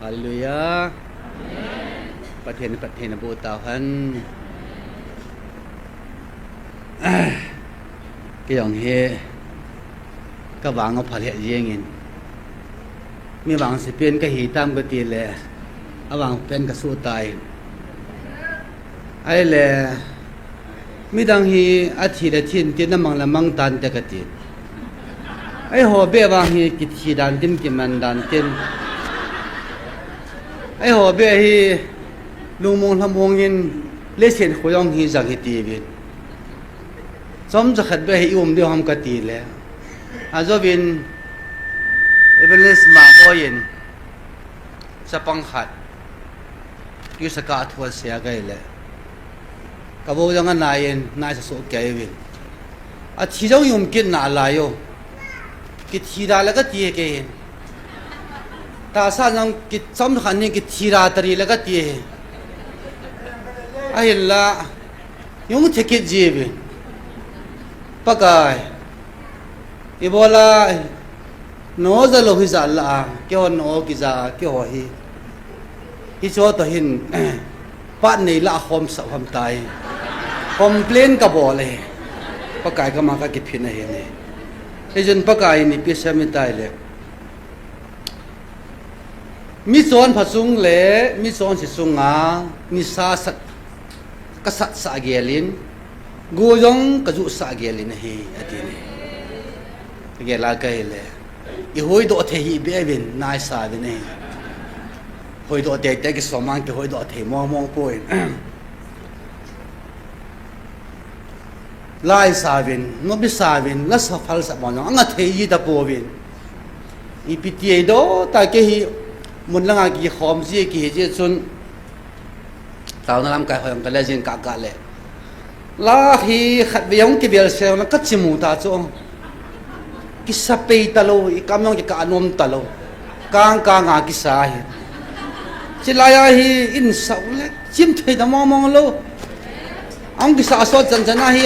ฮาเลลูยาประเทศบูตาฮันก็อย่างเฮก็วางเอาผลิตเยี่ยงินมีวางสิเป็นก็หีตามก็ตีแหละเอาวางเป็นก็สู้ตายไอ้แหละมีดังฮีอาทิตย์ละทิ้นที่น้ำมังละมังตันแต่ก็ตีไอ้หัวเบี้ยวางฮีกิจดันทิ้นกิมันดันทิ้นไอ้หัวเบี้ยฮีลุงมงทำมงยินเลี้ยเสียนขุยองฮีจากฮีตีบินสมจะขัดเบี้ยฮีอุ้มเดียวทำกตีแล้วอาจจะบินเป็นเลสมาบ่ยินสะปังขัดยุสกาทัวเสียกันเลยกบฏยังนายนายจะสู้แกวินอาทิตย์จงยุ่งกินน่าลายโยกิทีดาแล้วก็ตีเกินตาสานยังกิสำคัญนี่กิทีราตรีแล้วก็ตีไอ้ละยุ่งเทกิจีบินปากายอีโบลาโนจะโลหิตจัลละเกี่ยวโนกิจาเกี่ยวฮีฮิโซตัวหินป้านนี่ละคมสับคำตายคอมเพลนกับบ่เลยปากายก็มาก็กิดพินเห็นนี่ไอ้จนปากายนี่พิเศษไม่ตายเลยมิโซนผสมเล่มิโซนสิสุงามิซาสักกษัตริย์สาเกลินกูยงกจุสาเกลินเฮอดีนี่เกลาเกลเลยอีหอยโดดเทียบเบินนายสาบินเองหอยโดดเตะแต่กิสมังกิหอยโดดเทียมองป่วยลายสาบินนบิสาบินลัสฟัลสับมันอังเทียตะปูบินอีพิธีโดตาเกฮีมุนลังอากีขอมซีกีเจซุนตาวนั่งกายหอยงกะเลจินกากะเลลาฮีขัดเบียงกิเบลเซลนักจิมูตาจงกิสเปย์ตลอดกำลังจะการนมตลอดกางอากิสาฮีจิลายาฮีอินสาวเล็กจิมเทดมองโลอังกิสาสดจันจันฮี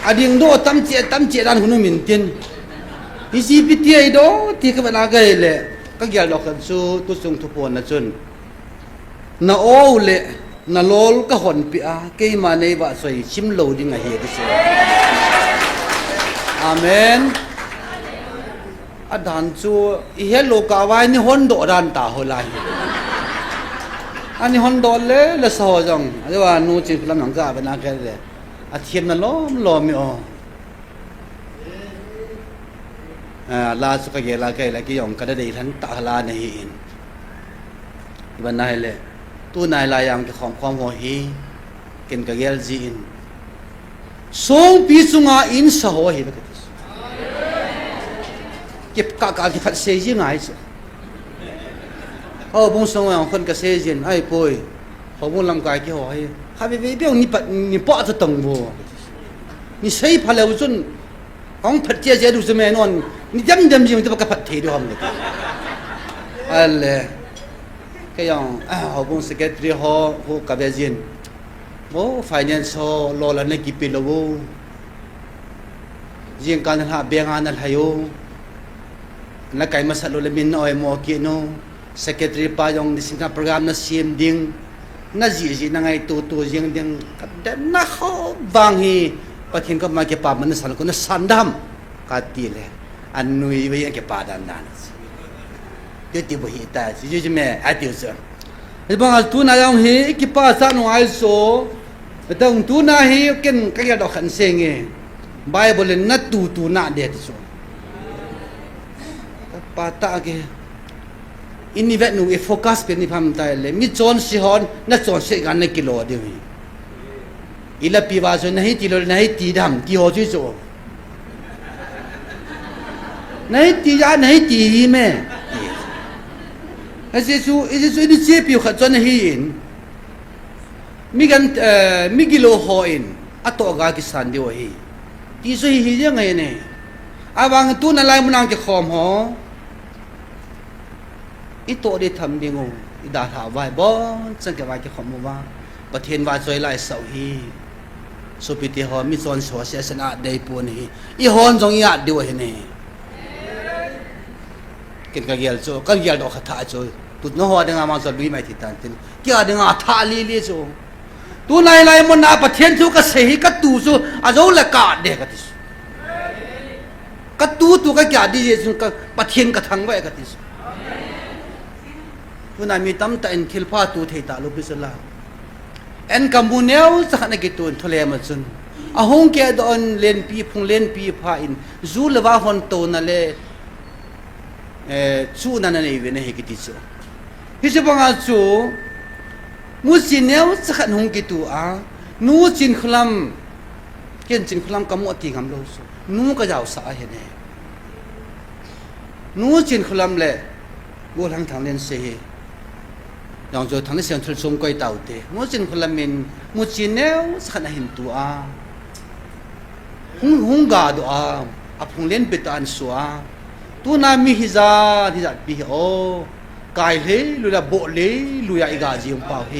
อดีงโดตั้มเจดันหุ่นมินตินอีซีพิธีไอ้โดที่เขาเป็นอะไรเลยก็เกี่ยวกับการสู้ตุสงทุพนนะจุนน่าโอ้เละน่าโลลก็หอนปีอาเกี่ยมาในบ้านสวยชิมโลดิ้งไงเฮียดิเซอาเมนอดานจูอีเฮโลกาวายนี่ฮอนโดดันตาหัวไหลอันนี้ฮอนโดเลยละสอจังเรียกว่านูจิพลังหนังกาเป็นอะไรเลยอาเทียนน่ะล้อมไม่ออกลาสุกเกลาเกลากิยองก็ได้ทันตาลาในหินวันนั้นเลยตัวนายลายังจะของความหัวหีกินกะเกลจีนส่งปีสุงาอินสหัวหีไปกันเก็บกากาที่พัดเสียจีง่ายสิเขาบุ้งส่งอย่างคนก็เสียจีนไอ้ป่วยเขาบุ้งลำกายกี่หัวหีข้าไปเบี้ยวนี่ปะจะตั้งบัวนี่ใช้พลังจนของพัดเจ้าดูสมัยนอนนี่จำจริงจะประกาศพัดเทด้วยมั้งอะไรก็ยังเขาบุ้งสเก็ตรีเขากับเบจินโอ้ไฟแนนซ์เขาโลละเนี่ยกี่ปีแล้วโว้ยิงการหาเบียงานอะไรอยู่นักการมาสัตว์โลละมินน้อยมัวกินโน่สเก็ตรีป้ายองดิสินโปรแกรมน่ะเสียมดิ้งน่ะจีนั่งไงตัวยิงดิ้งกับเด็กน่ะเขาบางทีประเทศก็มาเก็บป่ามันสั่นคนนั้นสั่นดำกัดตีเลยอันนุยไปยังเก็บป่าดันเดี๋ยวตีบุหิตาสิจุดแม่อาทิตย์เสร็จไอ้บางอันตัวน่าจะเห็นเก็บป่าสั่นหน่อยโซ่แต่ตรงตัวน่าเห็นกันก็ยังดอกขันเสียงเองไบเบิลนัดตัวน่าเด็ดสุดป่าตาเกอินนี่เวทนูโฟกัสเป็นนี่พัมตายเลยมิจอนสิฮอนนัดจอนเสกันในกิโลเดียวอีละปีว่าส่วนไหนตีโลไหนตีดำตีหัวจุ่ยโซ่ไหนตียาไหนตีแม่ไอ้เจ้านี่เจ็บอยู่ขัดจนหินมีกิโลหอยน์อัตโตกากิสันเดียวหิตีสุหิยังไงเนี่ยอาวังตัวนั่นไรมันนั่งจะขอมหออีโตได้ทำดีงูอีดาถาไว้บ่สังเกตว่าจะขอมว่าประเทศว่าสวยหลายเสาหีสุพิธีหอมิซอนสวเสียสนะได้ปวนี่อีหอนจงยาดด้วยนี่ กินกะเกียลโจกะเกียลดอกท่าโจตุนหัวเดงามาซอลุยไม่ติตันตินกี่อาเดงาท่าลีโจตัวนายมันนาประเทศทุกเสหิกัตูโจอาโจละกาเดกัติสกัตูตุกะกะดิเจซุกะประเทศกะทังไว้กัติสตัวนายมีตั้มตะอินคิลพาตูเทตาลุบิสลาเอ็นกัมบูเนลสักนักกิตุนทะเลมาซุนอาฮงเกดอนเลนปีพุงเลนปีพาอินจูเลวาฮอนโตนั่นเลชูนั่นนี่เวเนฮิกิติโซฮิสบังอาจูมุสินเนลสักนักฮงกิตูอานูจินขลัมเกนจินขลัมกำมอติกำโลโซนูก็จะเอาสาเหตุนูจินขลัมเลกูทั้งทางเลนเซอย่างโจทางนี้เสียงทุลชงก้อยเต่าเตะมุจินขลัมมินมุจินเนลสักนักหินตัวหุงกาดูอาพุงเล่นเปิดอันสัวตัวนามีฮิซาปีโอกายเลยลุยละโบเลยลุยอีกาจิมเป่าเฮ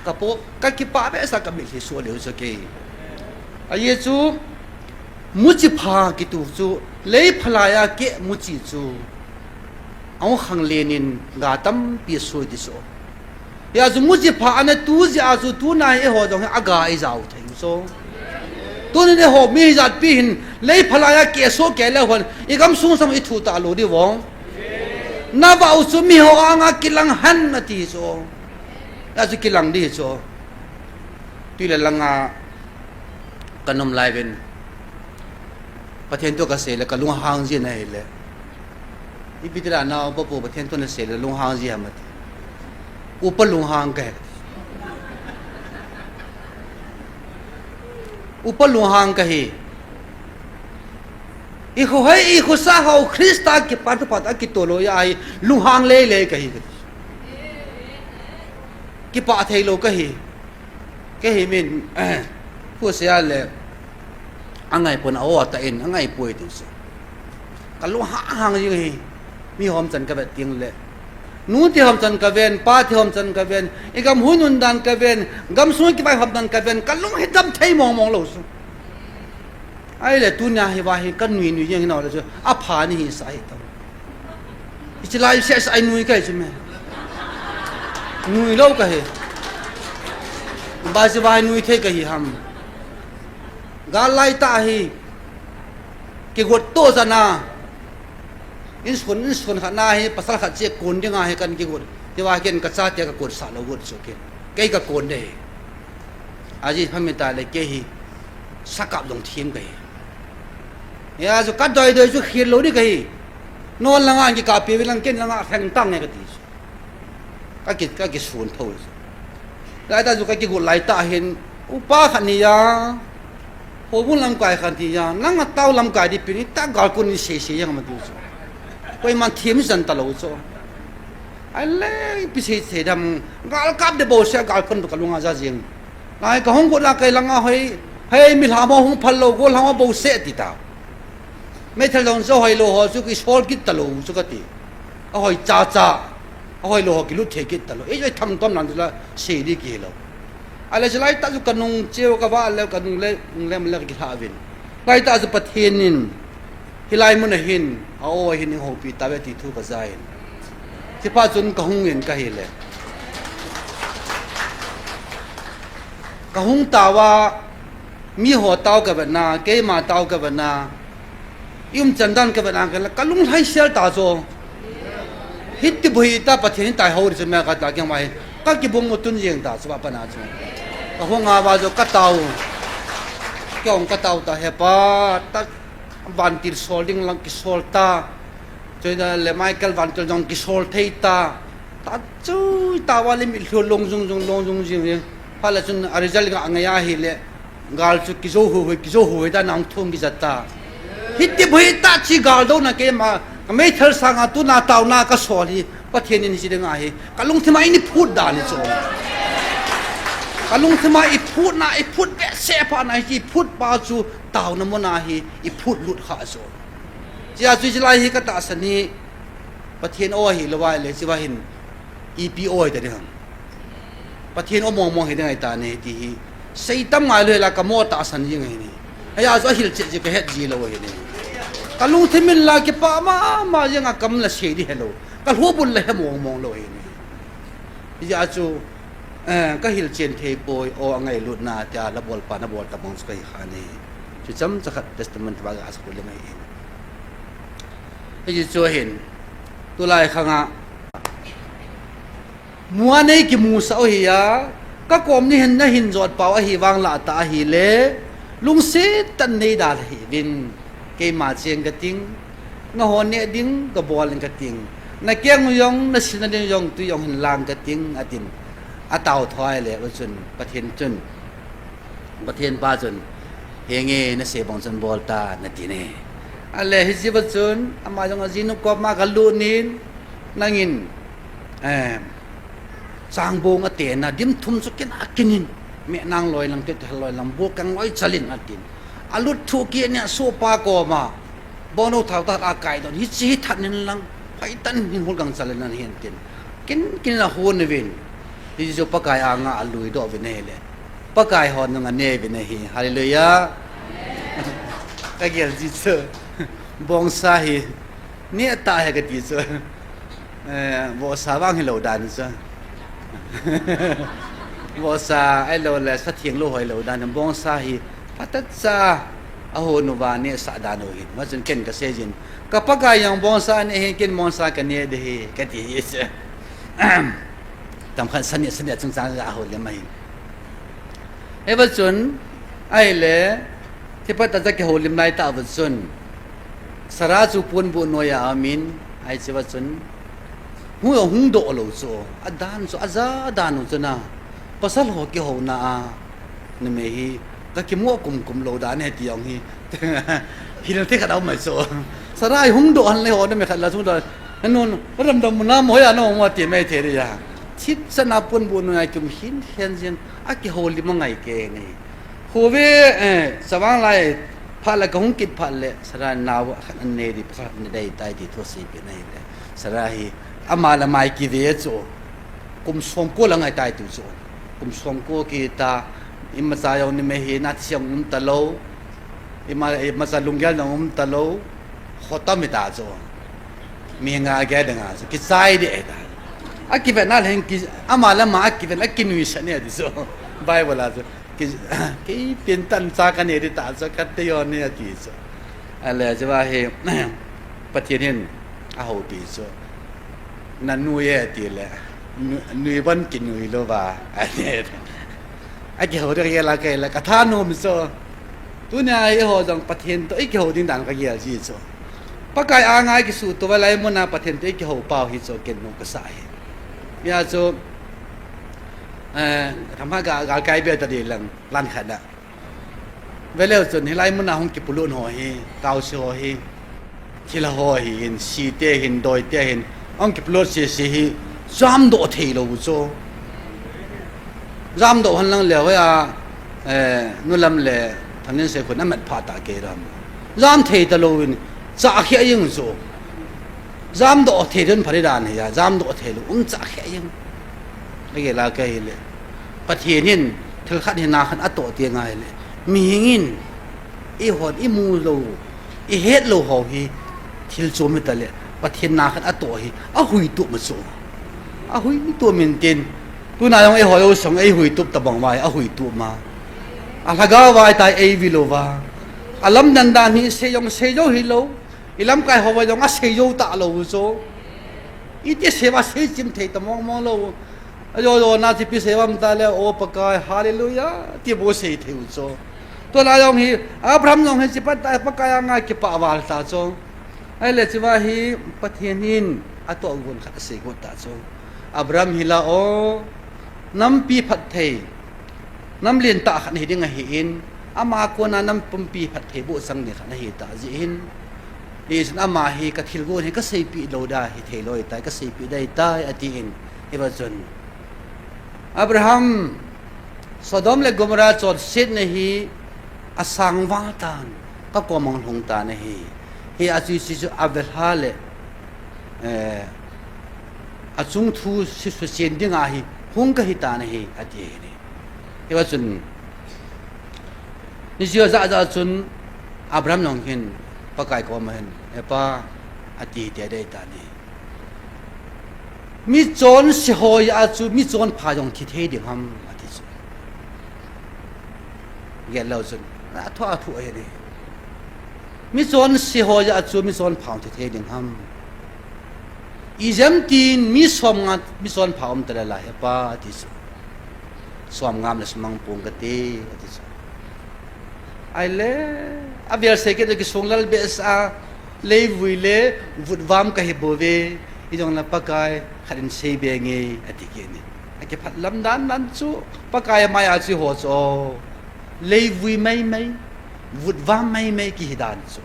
กระโปงกักิป้าเบสกับมิลิสัวเดียวสักทีไอ้เยซูมุจิพากิตูจูเลยพลายาเกะมุจิจูเอาขังเลนินกาตัมปีสวยดิโซยาจูมุจิพาอันนั้นตูจิอาจูตัวนายเอหัวตรงนี้อากาไอเจ้าไทยโซตัวนี้หัวมีจัดปีหินเลยพลายาเกะโซเกะแล้วคนอีกคำสุ่งสมัยถูตาโลดีวงน้าบ่าวจูมีหัวงากิลังหันนาทีโซยาจูกิลังดีโซที่เลลังกันนมลายเป็นประเทศตัวเกษตรแล้วก็ลุงหางจีนให้เลยอีพิจารณาว่าพวกประเทศตัวเกษตรลุงหางจีนมาอุปลุงหางกันอุปลุงหางกันอีกคนให้อีกคนสาวคริสต์ตากิปัตปัตกิตัวโลยายลุงหางเล่กันกิปัตให้โลกันมินผู้เสียเลยอังไงปนเอาแต่เอ็นอังไงป่วยติดกันลุงหางยังไงมีหอมจันกระเบตียงเลยนู้ที่หอมจันกระเวนป้าที่หอมจันกระเวนอีกำหุ่นดันกระเวนกำสุนกี่ใบหอมดันกระเวนกันลุงให้ดำไทยมองเราสุไอ้เลยตุนยาให้ว่าให้กันนุยยังไงเราเลยจ้ะอาผานี่หิสายตัวอิจฉาเสียสายนุยกันใช่ไหมนุยเล่ากันเหรอบาสิบายนุยเท่กันเหรอฮัมกาลไล่ตาเหรเกี่ยวกับโตซะนะอินสุนขนาเหภาษาขัดเจ็บโกนยังไงกันเกี่ยวกับที่ว่าเกี่ยนกษัตริย์กับโกนสารวุฒิสุกิเกี่ยกับโกนเดย์อาจีพระมิตรเลยเกี่ยสักกับลงทีมกันยาสุกัดดอยโดยสุขีดโลนี่กันนอนละงานกี่กาปีเวลังเก่นละงานแข่งตั้งไงกันทีก็กิส่วนพูดแล้วแต่สุกัดกี่กุไล่ตาเห็นอุปาขันนี่ยาพอบุญลำกายขันที่ยานั่งเต้าลำกายดิปีนี้ตากาลคนนี้เสียยังมาดูสิไปมันทีมสันตลอดสิอะไรพิเศษเสียดำกาลกับเดบเสียกาลคนตุกลุงอาจารย์ยังนายก็ห้องกุลาเกลังอ่ะให้มิลหามห้องพัลโลกุลหามบ่เสียติตาไม่ทันลงโซ่ให้โลหะสุกิสโอลกิตตลอดสุกติเอาให้จ้าเอาให้โลหะกิลุเทกิตตลอดไอ้ทำต้นนั้นจะเสียดีกี่โลอะไรจะไล่ตาสุกันนุงเจียวกับว่าแล้วกันนุงเล่มันเล่กิลาวินไล่ตาสุปะเทนินฮิไลมุนหินเอาหินหัวปีตาเวติทุกข์ใจที่พาจุนกะหุงเงินกะเฮเลยกะหุงตาว่ามีหัวเต้ากับนาเกยมาเต้ากับนายุ่มจันดันกับนากันแล้วกะลุงให้เสียตาโจฮิตติบุยตาปะเทนิตายหัวดิสเมกัตตาเกี่ยงไว้ก็กิบงมุตุนยังตาสวะปนาโจกะหุงอาว่าโจกะเต้าเกี่ยงกะเต้าตาเฮปาตาวันติลโซลดิ้งลังกิโซลตาจนเลไมเคิลวันติลลังกิโซลเทตาตาจูตาวาลิมิลงจงพอแล้วจนอาริจัลก็อังยาฮิเลกาลจุกิโซหูตานางทุ่งกิจัตตาฮิตติบุยตาชีกาลโดนักเกมาไม่เท่าสังอาตุนาตาวนาก็สอลีประเทศนี้สิเดงาฮิกะลุงที่มาอินี่พูดด่านี่โจกะลุงที่มาอีพูดนะอีพูดเบะเสพานะอีพูดปาจูตาวนมนาฮีอีพูดลุดขาโจจีอาจุจลายฮีกะตาสนีประเทศโอฮีละวายเลยสิว่าหิน EPO แต่เดียวประเทศโอมองเห็นยังไงตาเนี่ยที่ใส่ตั้มไงเลยละกะโมตาสันยังไงนี่ ai a zo hil che je ka het ji lo hi ni kalung themin la ke pa ma yang kam la se di hello kal ho bul le mong lo hi ni ya chu ka hil chen thei poi o angai lut na ta la bol pa na bol ta mong skai khani chu cham chakhat testament ba ga asku le mai ai chu hin tu lai khanga mua nei ki mu sa hi ya ka kom ni hin na hin jot paw a hi wang la ta hi le lung se tan nei da hi win ke ma cheng ka ting nga hon ne ding ka bol ka ting na kyang yong na sin na ding yong tu yong hin lang ka ting atin a tau thoi le wa chun pathen chun pathen pa chun henge na se bong chun bol ta na ti ne ale hi ji ba chun ama jong azinu ko ma ka lu nin nangin sang bong ate na dim thum chu ken akinin me nang loi lang te loi lang bo kang loi chalin atin alut thu ki ne so pa ko ma bono thau ta a kai don hi chi thanin lang phai tan hin hol gang chalin an hen tin kin la hon ne vin hi jo pa kai a nga alui do ve ne le pa kai hon nga ne ve ne hi hallelujah ka gel ji che bong sa hi ne ta he ka ti che bo sa wang hi lo dan che bo sa ai lo le sa thieng lo hoi lo dan bong sa hi patat sa a ho nu wa ne sa da no hi ma chun ken ka se jin ka pa ka yang bong sa ne he ken mon sa ka ne de hi ka ti hi che tam khan san ne chung sa a ho le mai e ba chun ai le ti pa ta ja ke ho lim nai ta ba chun sara chu pun bu no ya amin ai che ba chun hu hung do lo so adan so aza dan no chuna pasal ho ke ho na a ne me hi ka ki mo kum lo da ne ti yong hi hi ne te ka dau mai so sarai hung do han le ho ne me khat la chu da non ram dam na mo ya no mo ti me the ri ya chit sana pun bu no ai kum hin hen jin a ki ho li mo ngai ke ni ho ve sawang lai pha la ka hung kit pha le sara na wa an ne di pa ne dai tai ti tho si pe nei le sara hi ama la mai ki ve cho kum som ko la ngai tai tu cho kum som ko ki ta ima sa yaw ni me hi na siyang talo ima sa lungyal na talo khota mi ta cho mi nga ga de nga ki sai de ta akive na len ki ama la ma akive la kinui sa ne di so bible la so ki pin tan sa ka ne di ta so ka te yo ne ti so ala je ba he patien a ho ti so na nu ye ti le nui ban kin nui lo ba a ne ai ke ho de ye la ke la ka tha no mi so tu na ye ho jong patien to ai ke ho ding dan ka ye ji so pa kai a ngai ki su to wa lai mo na patien te ke ho pau hi so ken no ka sai ya soทำให้กาไกเบียตะดีลังลั่นขัดอะเวลาจนให้ไล่มุนนาหงกิปุลุนหอฮีกาวโซฮีทีละหอฮีหินสีเตหินดอยเตหินองกิปุลุเสียสีฮีจามโดเทโลโซจามโดหันลังเหลวว่านู่นลำเหลทางนี้เสียคนนั้นมันพาตาเกรัมจามเทตะโลวินจากเฮียยังโซจามโดเทเดินพริดานเฮียจามโดเทโลจากเฮียยังไม่เกี่ยวกับอะไรเลยประเทศนี้ถึงขั้นที่นาขันอัตโตเตียงไงเลยมีเงินอีหอดอีมูโลอีเฮ็ดโลหอฮีทิลโจมิตะเลยประเทศนาขันอัตโตฮีอาหุยตุมาโซอาหุยตัวมินเต็นตัวนายองไอหอดเอาส่งไอหุยตุตะบังไว้อาหุยตุมาอาลากาไว้ตายไอวิโลวาอาลัมดันดานีเซยองเซโยฮิโลอีลัมไกหอวายองอาเซโยตะโลโซอีเตเสวาเซจิมเทตะมองมองโลโยนาจิพิเศษว่ามันตายแล้วโอปกายฮาเลลูยาที่โบเสเทวโซตัวนายองฮีอับราฮัมยองฮีจิปัตตายปกายง่ายกิปะวาลตาโซไอเลจิวาฮีปะเทนินอัตโตกุนขัดเสกตาโซอับราฮัมฮิลาโอน้ำปีผัดเทน้ำเลียนตาขันเฮดิงเหินอามาโกนาน้ำปุ่มปีผัดเทบุสังเดขันเฮตาจินอีสันอามาฮีกัทิลโกนเฮก็เสปีโลดาฮิเทโลยตายก็เสปีได้ตายอติอินเอวาจนอับราฮัมโซโดมและกอมราจอดเซตเนฮีอาสังวาตานก็กอมังหงตาเนฮีฮีอาจิซิอับเดลฮาเลอาจุงทูซิสุเซนดิงอาฮีหงกะฮิตาเนฮีอดีนี่เอวาจุน นี่เชื่อจะจุนอับราฮัมน้องเห็นปะกายก็มาเห็นเอป้าอดีตได้ตานี่มีโจรเสียหอยอาจูมีโจรพายองทิเทเดียงฮัมอธิสุเงี้ยเราจุนทั่วทั่วเองมีโจรเสียหอยอาจูมีโจรพายองทิเทเดียงฮัมอีเจมตีนมีสวมงานมีโจรพายองแต่ละลายเอป้าอธิสุสวมงามและสมังปงกติอธิสุไอเล่อาเวลเสกเด็กส่งลลเบสอาเลวุยเล่วุดวามกับเฮโบเวอีจงนับปากายขันเซเบงเงอติเกนี่ไอเก็บพัดลำดันนั้นจูปากายไม่อาจิโหโซเลวุยไม่วุดวามไม่กี่ฮิดานจู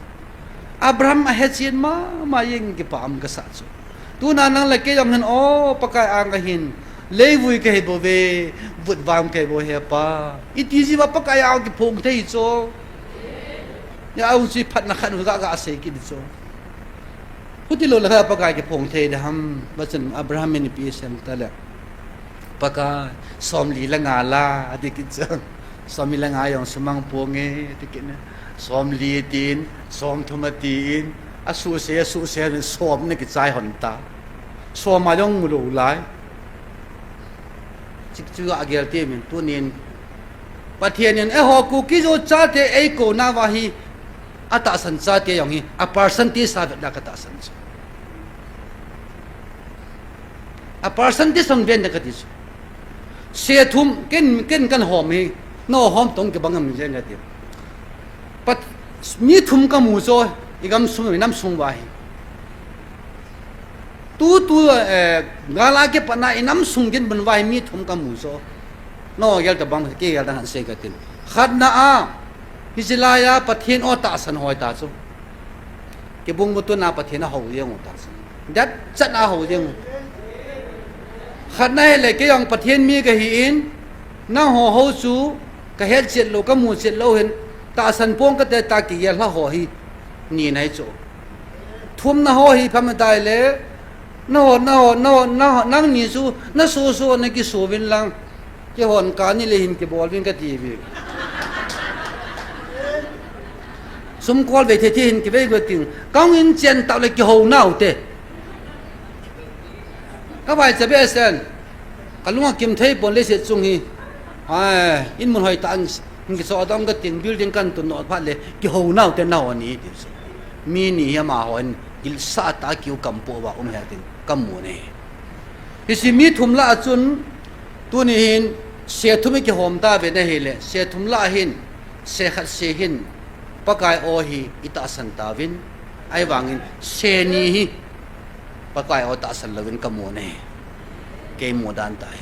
อับราฮัมอาเฮจินมายังเก็บปามกษัตริย์จูตัวนั้นนั่งเล็กยังเห็นโอ้ปากายอ่างกหินเลวุยกับเฮโบเววุดวามกับเฮโบเฮปาอีที่จีว่าปากายอ่างกับพงเทโซอย่าเอาสิพัดนักขันหัวกะเสกินโซพุทธิโลละครับปากายกับพงเทเดฮัมบัจนอับราฮัมมีปีเซมตะละปากายสอมลีละงาลาอดิกิจังสอมลีละงายองสมังปงเงอดิกินะสอมลีตีนสอมทุมาตีนอสุเสนสอมนี่กิจใจหันตาสอมมายองมุลุไลจิกจูอาเกลเตมินตัวนี้ประเทศนี้หอกูกิโจจ้าเตไอโกนาวาฮีอาตาสันจ้าเตยองฮีอาปาร์สันติสาเวดนักตาสันจ้าอาปาร์สันติสังเวียนนักติสเสียทุ่มเกินกันหอมฮีโน่หอมตรงกับบังคับมิเจนกันเดียวปัดมีทุ่มกับมูโซอีกคำสุ่มน้ำสุ่มไว้ตัวกาลาเก็บปนาอิน้ำสุ่มกินบนไว้มีทุ่มกับมูโซโน่ยัลตะบังเกี่ยลตะหันเสกตินขัดน่าฮิจิลายาปะเทียนอตาสันหอยตาซุเก็บบุงมุตุนาปะเทียนหอยยังตาซุดัดจัดอาหอยยังขัดน่าเลยเกี่ยงปะเทียนมีกะหินน่าหอหซูกะเฮ็ดเสร็จโลกะมูเสร็จโลเห็นตาสันปงก็แต่ตากิยาละหอยนี่ไหนโจทุ่มน่าหอยพะมตายเลยน่านั่งนี่ซูน่าซูนี่กิสูวินลังเจ้าหอนการนี่เลยหินกี่บอลวิ่งกะทีวีสมควรไปเที่หินกี่ไปก็ติงก้าวอินเจนตัดเลยกี่หัวหน้าเตะก็ไปจะไปเส้นก็ลุงกิมเทยบอลเลยเสียจงฮีอินมันหอยตันมันก็สอดองก็ติงบิลดิ้งกันตุนอดพัดเลยกี่หัวหน้าเตะหน้าวันนี้ดิมีนี่ยามาหอนกิลซาตาคิวกัมปัวว่าเฮติงกัมมูนี่ที่สิมีทุ่มละจุนตัวนี้หินเสียทุ่มไม่กี่หอมตาเป็นได้เห็นเลยเสียทุ่มละหินเสียขัดเสียหินปากายโอฮีอิตาสันตาวินไอวางินเซนีฮีปากายโอตาสันลวินกัมโมเน่เกมโมดันตาย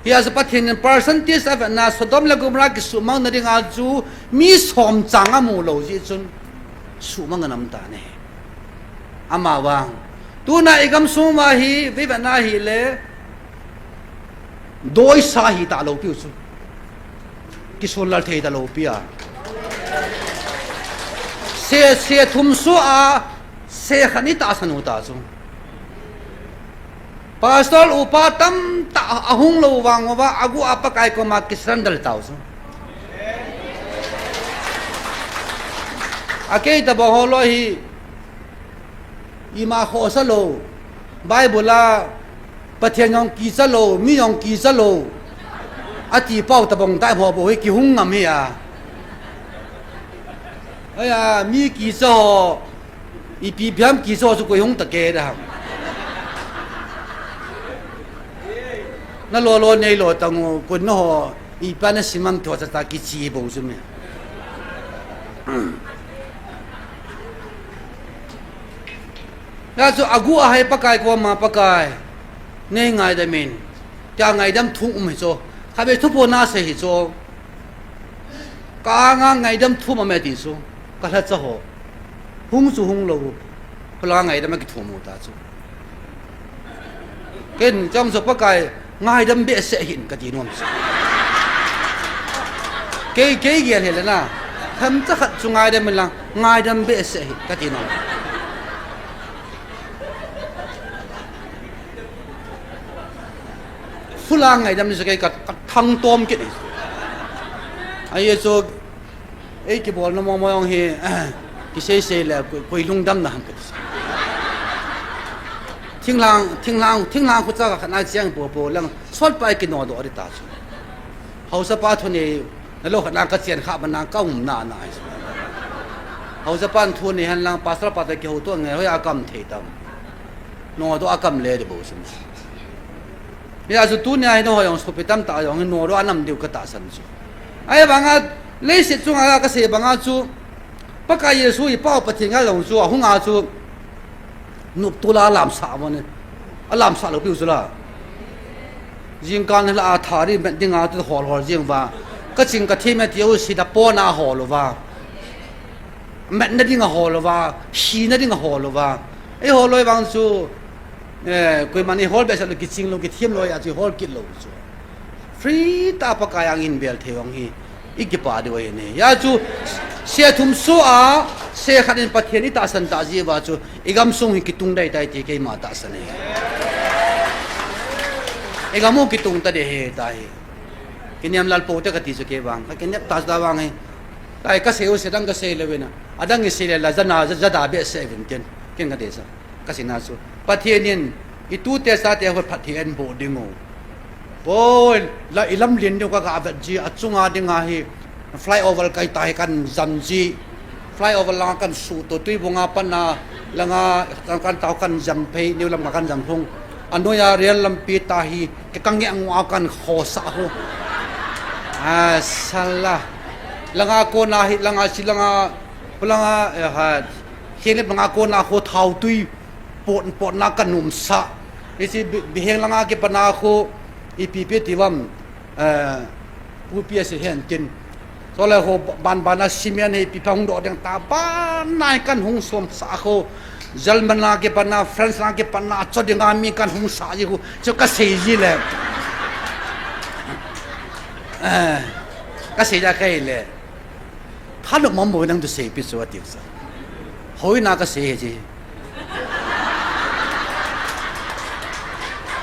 ฮีอาสปัทเห็นเปอร์เซนต์ที่น่าสดมละกุมรักสุมังนดิ่งอาจูมีสอมจังอามูโลจิจุนสุมังกันน้ำตาเน่อามาวางตัวน่าอีกคำสุมาฮีวิบันนาฮีเล่โดยสาฮีตาโลปิวสุกิสุนลัลเทตาโลปิอาเสียทุ่มสู้เสียขันิตาสนุตาจุปาสตอลอุปาตัมตาหุงโลวังว่าอากูอาปะกายก็มากิสรันดัลตาวจุอาเกยตาบอกฮอลฮีอีมาโคสโลไบเบิลาปะเทียนยองกีสโลมียองกีสโลอาจีเป้าตะบงใต้พอบอกให้กี่หุงงามเฮีย哎呀，米几少？一比偏几少是贵红得给的。那罗内罗当我滚那好，一般的西门拖着他给起步是没？那就阿姑还不该过嘛不该，那爱的面，家爱的土没做，还没土破那些做，家爱的土嘛没地做。ก็ถ้าจะหอหุ้งสู่หุ้งโลพลังไงได้มากิถูมูตาจูเกินจำสปะไก่ง่ายดำเบะเสหินกะจีนวมเก๋เกี่ยนเห็นแล้วนะทำจะขัดสุง่ายได้มันละง่ายดำเบะเสหินกะจีนวมพลังไงดำนี่สกัยกัดทั้งต้มกินไอ้โซ ấy cái bol nó mong mong hi cái xe là quỳ lung đâm là cái thiên lang của cha cái này chiang bộ lăng xót bay cái nọ đó đi ta hậu sa pa thôi này nó khả năng cái tiền khác mà năng cao nà hậu sa pan thôi này hành lang pasal pa cái hậu tuang này hơi agam thấy tâm nọ đó agam lệ được bộ xem bây giờ tu này nó dùng số tâm ta dùng nọ đó anh nằm điều cái ta sanh chứ ai bằng à lấy sự chung à cái gì bằng à chú bất cái gì suy bảo bất thiên cái lòng chú à không à chú nộp tu la làm sao mà nè làm sao được biểu chú là riêng can là thà đi bên tiếng à tu hồ riêng và cái chuyện cái thêm tiêu sĩ đã bỏ na hồ rồi và mẹ nó đi ngà hồ rồi và xí nó đi ngà hồ rồi và ấy hồ rồi bằng chú quay mà này hồ bây giờ là cái chuyện luôn cái thêm rồi à chú hồ kít lâu chú free ta bắt cái anh in bel theo ông hi ít cái bà đôi này ya chú xe thùng số à xe khát đến bắt thiên đi ta sanh ta gì và chú igam sung hi kitung đây đây thì cái mà ta sanh này igamu kitung ta để he ta hi cái niệm lal po ta cái gì cái bang cái niệm ta ta bang hi tại cái xe sẽ đang cái xe lên na adang cái xe là dân đã biết xe vẫn tiền cái đấy sao cái gì nào chú bắt thiên nên itu te sa te ho phát thiên bộ đi ngô ôi là ilam liền đâu các vật gì ở trung à đi ngay flyover cái tai kan dầm gì flyover là kan su to tuy bunga pan na là nga kan tao kan dầm pay nếu làm kan dầm phong anh nói ya real làm pi ta hi cái căng nghe ngua kan khó sa ho à sala là nga cô na hi là nga si là nga ha hiện lên nga cô na ho thau tuy pon na kan num sa isi biheng là nga cái pan na ho ipp tiwam UPS hiện tin so là hồ ban na cement hay pi phong độ đang ta ban nai kan hung som sa kho German na ke pana France na ke pana cho ding ami kan hung sa ji ko cho ka sei ji le ka sei ja kai le tha lo mom bo nang tu sei pi so ti sa hoi na ka sei ji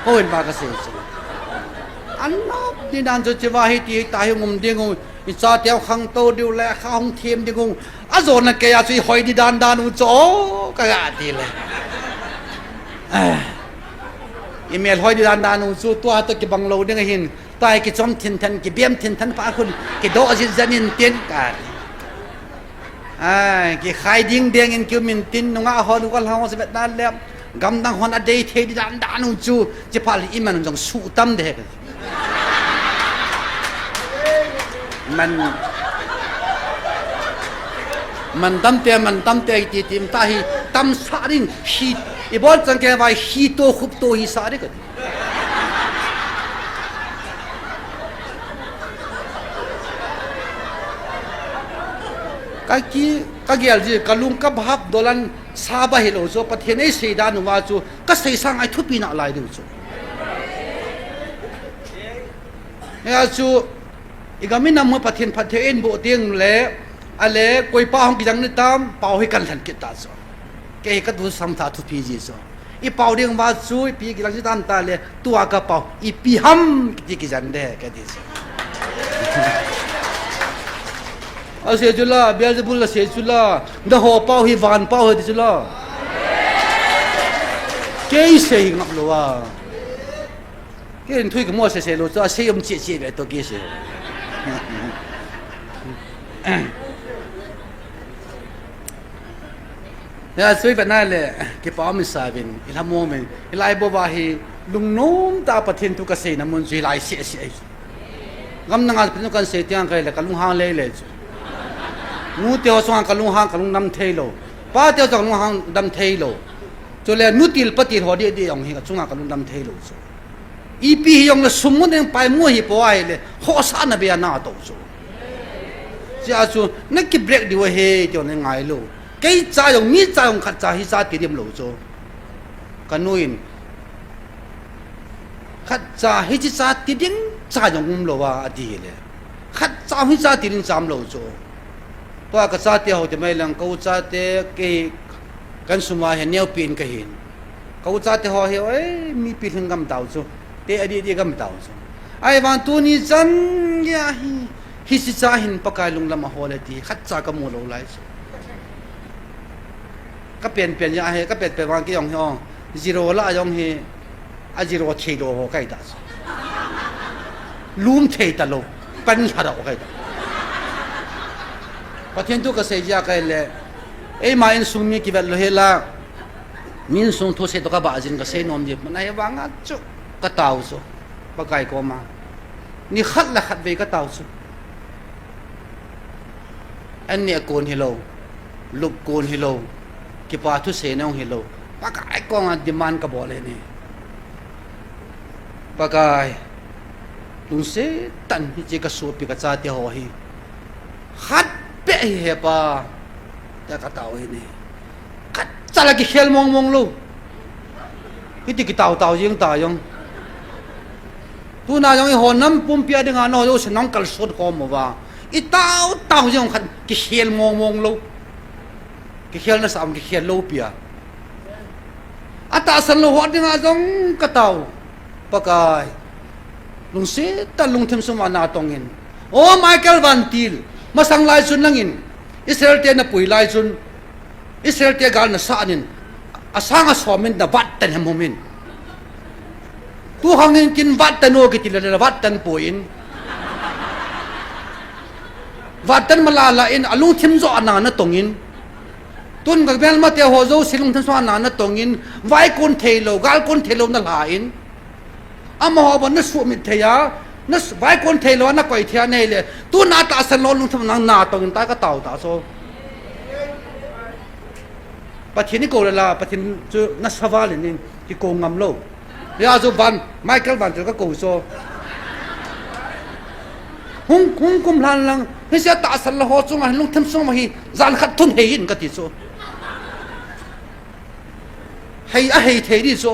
hoi ba ka sei ji anh nó đi đàn cho chị vai thì tại ngom đi ngom cha tiêu khang tô điều lệ không thêm đi ngom à rồi là cái gì hỏi đi đàn u chỗ cái gì lệ email hỏi đi đàn u chỗ tua tôi cái bằng lâu đi ngay hin tại cái trong thiên thần cái biếm thiên thần phá khôn cái độ gì dân in tiền cả cái khai điên điên in kêu mình tin nó ngã họ nó còn họ sẽ bị đàn lẹp gam đang hòn ở đây thế đi đàn u chỗ chỉ phải im mình trong sụ tâm thế mình tâm te ti tim ta hi tâm sa rin hi i bol chang ke vai hi to khup to hi sa ri ka ka gel ji kalung ka bhap dolan sa ba hilo so pathian ei sei da nu wa chu ka sei sang ai thupi na lai du chu ya chu igamin nam pathian pathian bo tiang le ale koi pa hong kijang ni tam pau hi kan than ki ta so ke ka du sam tha thu pi ji so i pau ding wa chu pi ki lang ji tam ta le tua ka pau i pi ham ki ki jan de ka di so a se chu la beelzebul la se chu la da ho pau hi van pau hi chu la ke se hi ngap lo wa ke en thui ka mo se lo cho se yom chi chi le to ke se ya suy vậy này là cái bảo mình sai bên cái làm mồm mình cái lại bao vây hi lung nôm ta bắt thiên tu cái gì nằm muốn duy lại sẽ gam năng ăn cái gì tiếng cái là cái lung hang lấy nút tiêu sang cái lung nằm thay lo ba tiêu sang lung hang nằm thay lo cho nên nút tiêu bắt tiêu họ đi ông hi cái chung cái lung nằm thay lo ipi yung na sumun ng pai mo hi po ay le ho sa na biya na to so ja chu nak ki break di wa he to na ngai lo cái cha yung mi cha yung khat cha hi sa ti dim lo so kanuin khat cha hi chi sa ti ding cha yung lo wa adi le khat cha hi sa ti ding sam lo so to ka sa ti ho te mai lang ko cha te ke kan suma he neo pin ka hin ko cha te ho he oi mi pi thang gam tao so te adi gam tao so ai van tu ni chan ya hi hi si cha hin pakai lung lama hole ti khat cha ka mu lo lai ka pen ya he ka pet pe wang ki yong hyong zero la yong he a zero thei do ho kai da lum thei ta lo pan ha da kai da pathian tu ka se ja kai le e ma in sung mi ki vel lo he la min sung tho se to ka ba jin ka se nom je na he wanga chu ka tau so pakai ko ma ni khat la khat ve ka tau soอันเนี้ยโกนฮิโลลุกโกนฮิโลกิปาทุเสนองฮิโลปากายกองดิมันกระบอกเลยนี่ปากายลุงเสตันที่จะกระสูบปีกระจาเตียวหีขัดเปะเฮปาแต่กระเต่าหีนี่ขัดจะละกิเขลมองลูที่ติกิเต่ายังตายยังตัวนายยังหอนน้ำปุ่มเปียดึงอ่ะน้อยโอ้ฉันน้องกระสุดคอมว่าอีเต่ายังขัดกิเขลมองลูกิเขลน่ะสามกิเขลโลเปียอาตาสันโลหอดยังจงกระเต่าปากายลุงเสตันลุงทิมสมานาตองอินโอ้ไมเคิลวันติลมาสังไลซุนนังอินอิสราเอลเตียนปุยไลซุนอิสราเอลเตียกาลน่ะสานินอาสังอาสอมินน่ะวัดตันเฮมมินตัวหังอินกินวัดตันโอกิติละวัดตันปุยอินวัดตันมาลาลาอินอลุงทิมโซอานานะตองอินตุนกับเบลมาเตียหัวโจสิลุงทันสวานานะตรงอินไว้คนเทโลกาลคนเทโลนั่นหาอินอามหอบนัสสุมิเทียนัสไว้คนเทโลนักก่อยเทียนี่เลยตัวนาตาสันโลลุงทำนางนาตรงอินตายก็เต่าตาโซปะทินิโกเลล่ะปะทินจูนัสวาลินินที่โกงงำโลยาจูบันไมเคิลบันจะก็โกโซหุงกุมลันลังเฮียตาสันละหัวจุงอ่ะลุงทำส่งมาฮีจานขัดทุนเฮียนก็ติดโซให้ให้เทดิโซ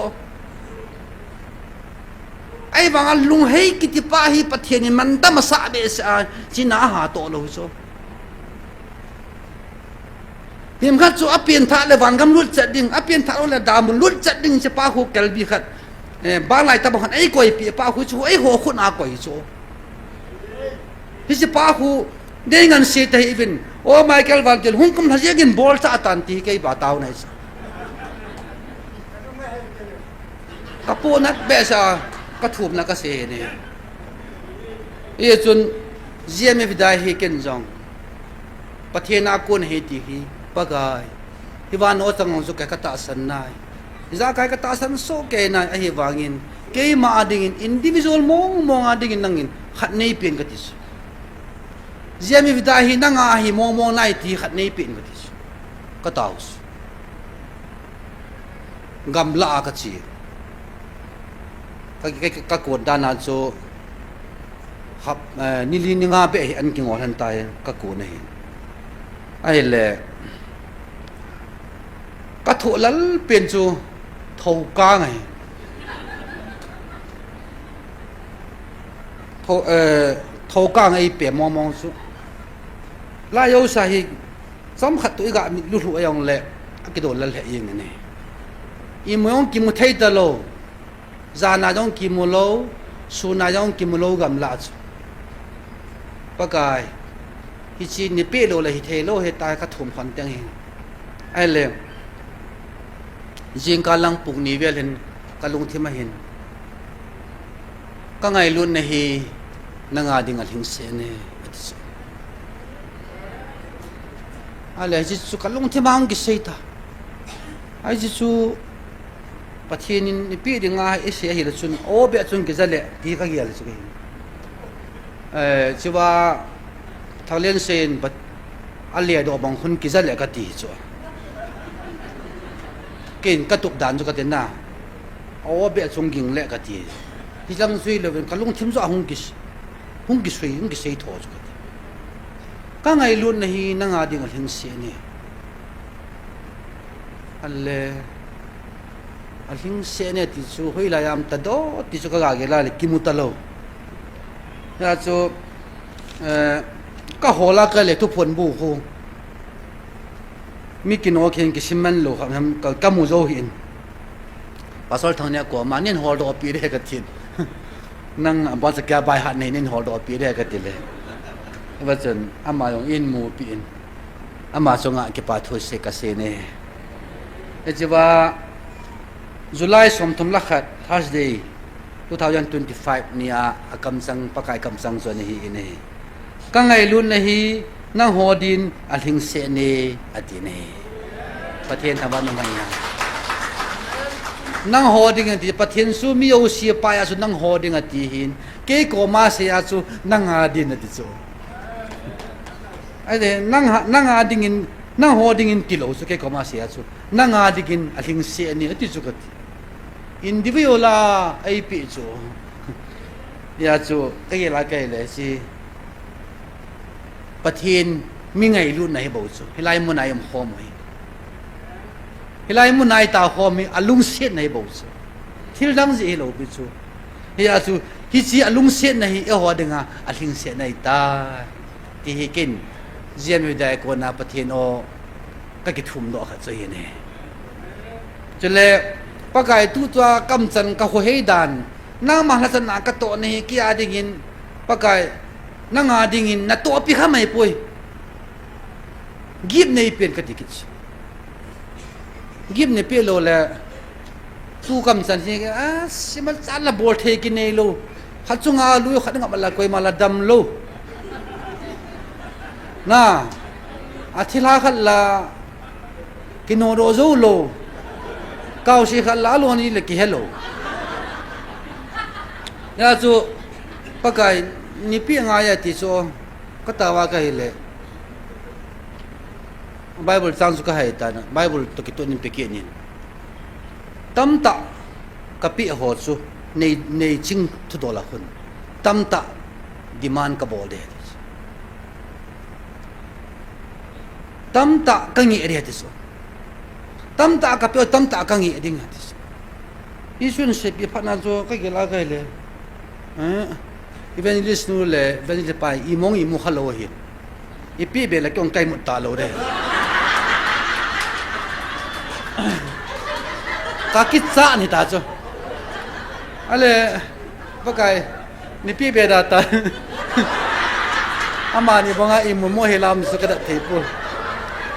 ไอ้บางลุงให้กิติป้าให้ประเทศนี้มันตั้งมาสาเบสจีน่าหาโตเลยโซเห็นขัดโซอเปียนท่าเลวันกำลุดจัดดิ่งอเปียนท่าเลดามุลุดจัดดิ่งจะป้าหูเกลบีขัดบ้านไหนตะบังไอ้ก่อยปีป้าหูโซไอ้หัวคนอาก่อยโซที่จะป้าหูได้เงินเสียแต่อีวินโอ้ไมเคิลวันเดลหุ่นกำลังจะกินบอลซาตันตีกับบ้าเต้าไหนกระปูนัดเบสกระถูมนักเกษตรเนี่ยเอจนเจียไม่ได้ให้กินจงประเทศนักคนให้ตีฮีปะกายที่วันโอตังงสุกะกตาสันนายจากกตาสันโซเกนายไอ้วางินเกี่ยมาอดิ่งอินดิวิชวลมองอดิ่งนั่งอินขัดในเปลี่ยนกติสเจียไม่ได้ให้นั่งอาหิมองนายตีขัดในเปลี่ยนกติสกตาอุสกำลากจีก็กดดานาโจครับนี่ลินงาเปอันกิงอหันตายก็กูนี่ไอ้เล่ก็ถูกแล้วเปลี่ยนจูเท่ากาไงเท่ากาไงเปลี่ยนมองจูลายเอาใส่สมขัดตัวอีกอะมีลุลุอย่างเล่กิโดนแล้วเละยังไงอีเมืองกิมุเทยตะโลจานาจงกิมุโลสุนาจงกิมุโลกำลัดปะกายฮิจินิเปโลเลยฮิเทโลเฮตายกระถุมขวัญเตียงเองไอ้เล่จิงกาลังปุกนีเวลเห็นกาลุงที่มาเห็นก็ไงรุ่นเนี่ยนางอาดิงัดหิงเสน่อะไรจิสุกาลุงที่มาอังกิเสตาไอ้จิสุประเทศนี้ปีดึงอาเอเชียหิลชุนโอเบะชุนกิจเละที่ก็เกี่ยวสุกิชื่อว่าทางเลียนเซนบัดอัลเลียดอกบางคนกิจเละก็ตีจ้ะกินกระตุกด่านจุกเต็นน่ะโอเบะชุนกิงเละก็ตีที่จังซุยเลยเป็นกะลุงทิมจ้ะหุงกิซุยหุงกิเซยทอจุกเต็นก็ไงลุ้นนี่นางอาดิงหิงเสนี่อัลเลอันหิงเสเนี่ยที่สุดเฮลายามตัดโตที่สุดก็กางเกล้าเลยกิมุตะโลแล้วสุดก็หัวละก็เลยทุกคนบูฮูมีกินโอเคกิชิมันโลครับก็กมุโจหินภาษาทางเนี่ยก็มาเนี่ยหัวดอปีเรกันทีนั่งบอลสแกบายหัดเนี่ยหัวดอปีเรกันทีเลย ว่าจนอามาลงอินมูปีนอามาสงะเก็บปาทุเสกเสเน่เจว่าจุลายสมทมลักขัด Thursday 2025เนี่ยกำสังปะกายกำสังส่วนนี้เน่กังไงลุ้นนี้นั่งหัวดินอัลหิงเสเน่อดีเน่ประเทศทวันมันยังนั่งหัวดินที่ประเทศสูมีโอเชียไปอาสุนั่งหัวดินที่หินเกี่ยโกมาเสียอาสุนั่งอาดินที่โซไอ้เด็นั่งอาดินนั่งหัวดินกิโลสุเกี่ยโกมาเสียอาสุนั่งอาดินอัลหิงเสเน่ที่สุกติอินดิวิโอลาไอปีโจยาโจก็ยังละกันเลยสิประเทศมีไงรุ่นไหนบ่โจเฮลัยมุนายมโฮมเฮลัยมุนายตาโฮมอลุงเสียไหนบ่โจที่ดังสิเฮโลบิโจยาโจฮิจิอลุงเสียไหนเอหัวดึงอ่ะอลิงเสียไหนตาที่เฮกินเจียมอยู่ได้คนน่ะประเทศโอก็กิทุ่มดอกจะเห็นเนี่ยจนแล้วปะกายตัวตัวกำจันกับหัวเฮดันนั่งมาลักษณะกระโตนี่กี่อาดิ่งินปะกายนั่งอาดิ่งินนัดตัวปีข้าไม่ป่วยกิบในเปลี่ยนกติกิจกิบในเปลี่ยนโลแล้วตู้กำจันนี่สิมันจันละบอลเทกินในโลขัดจุงอาลุยขัดงับมาละกวยมาละดำโลน่าอาทิลาขัดละกินโนโรโซโลก้าวสิขัดลาโลนี่เลยกี่เฮโลยาจูปะกายนี่พี่งายติโซก็ตาว่ากันเลยไบเบิลสังสุกให้ตานะไบเบิลตุกิตุนิมเปกินินตั้มตะกับพี่หัวซูในจิงทุดอละคนตั้มตะดิมานกับบอลเดชตั้มตะกังเงียเดียติโซตั้มตะกับพี่ตั้มตะกังเงียดิ้งติโซอีส่วนเสพพันนาโซก็เกล้ากันเลยอีเวนต์ลิสต์นู้นเลยอีเวนต์ไปอีมงอีมุขลัวหินอีปีเบลก็องไก่หมดตาโลเด้กากิจซ่านี่ตาจ้ะอะไรปะกายนี่ปีเบดาตาอามานี่บังอาอีมุโมเฮลามสุกระดับเทปู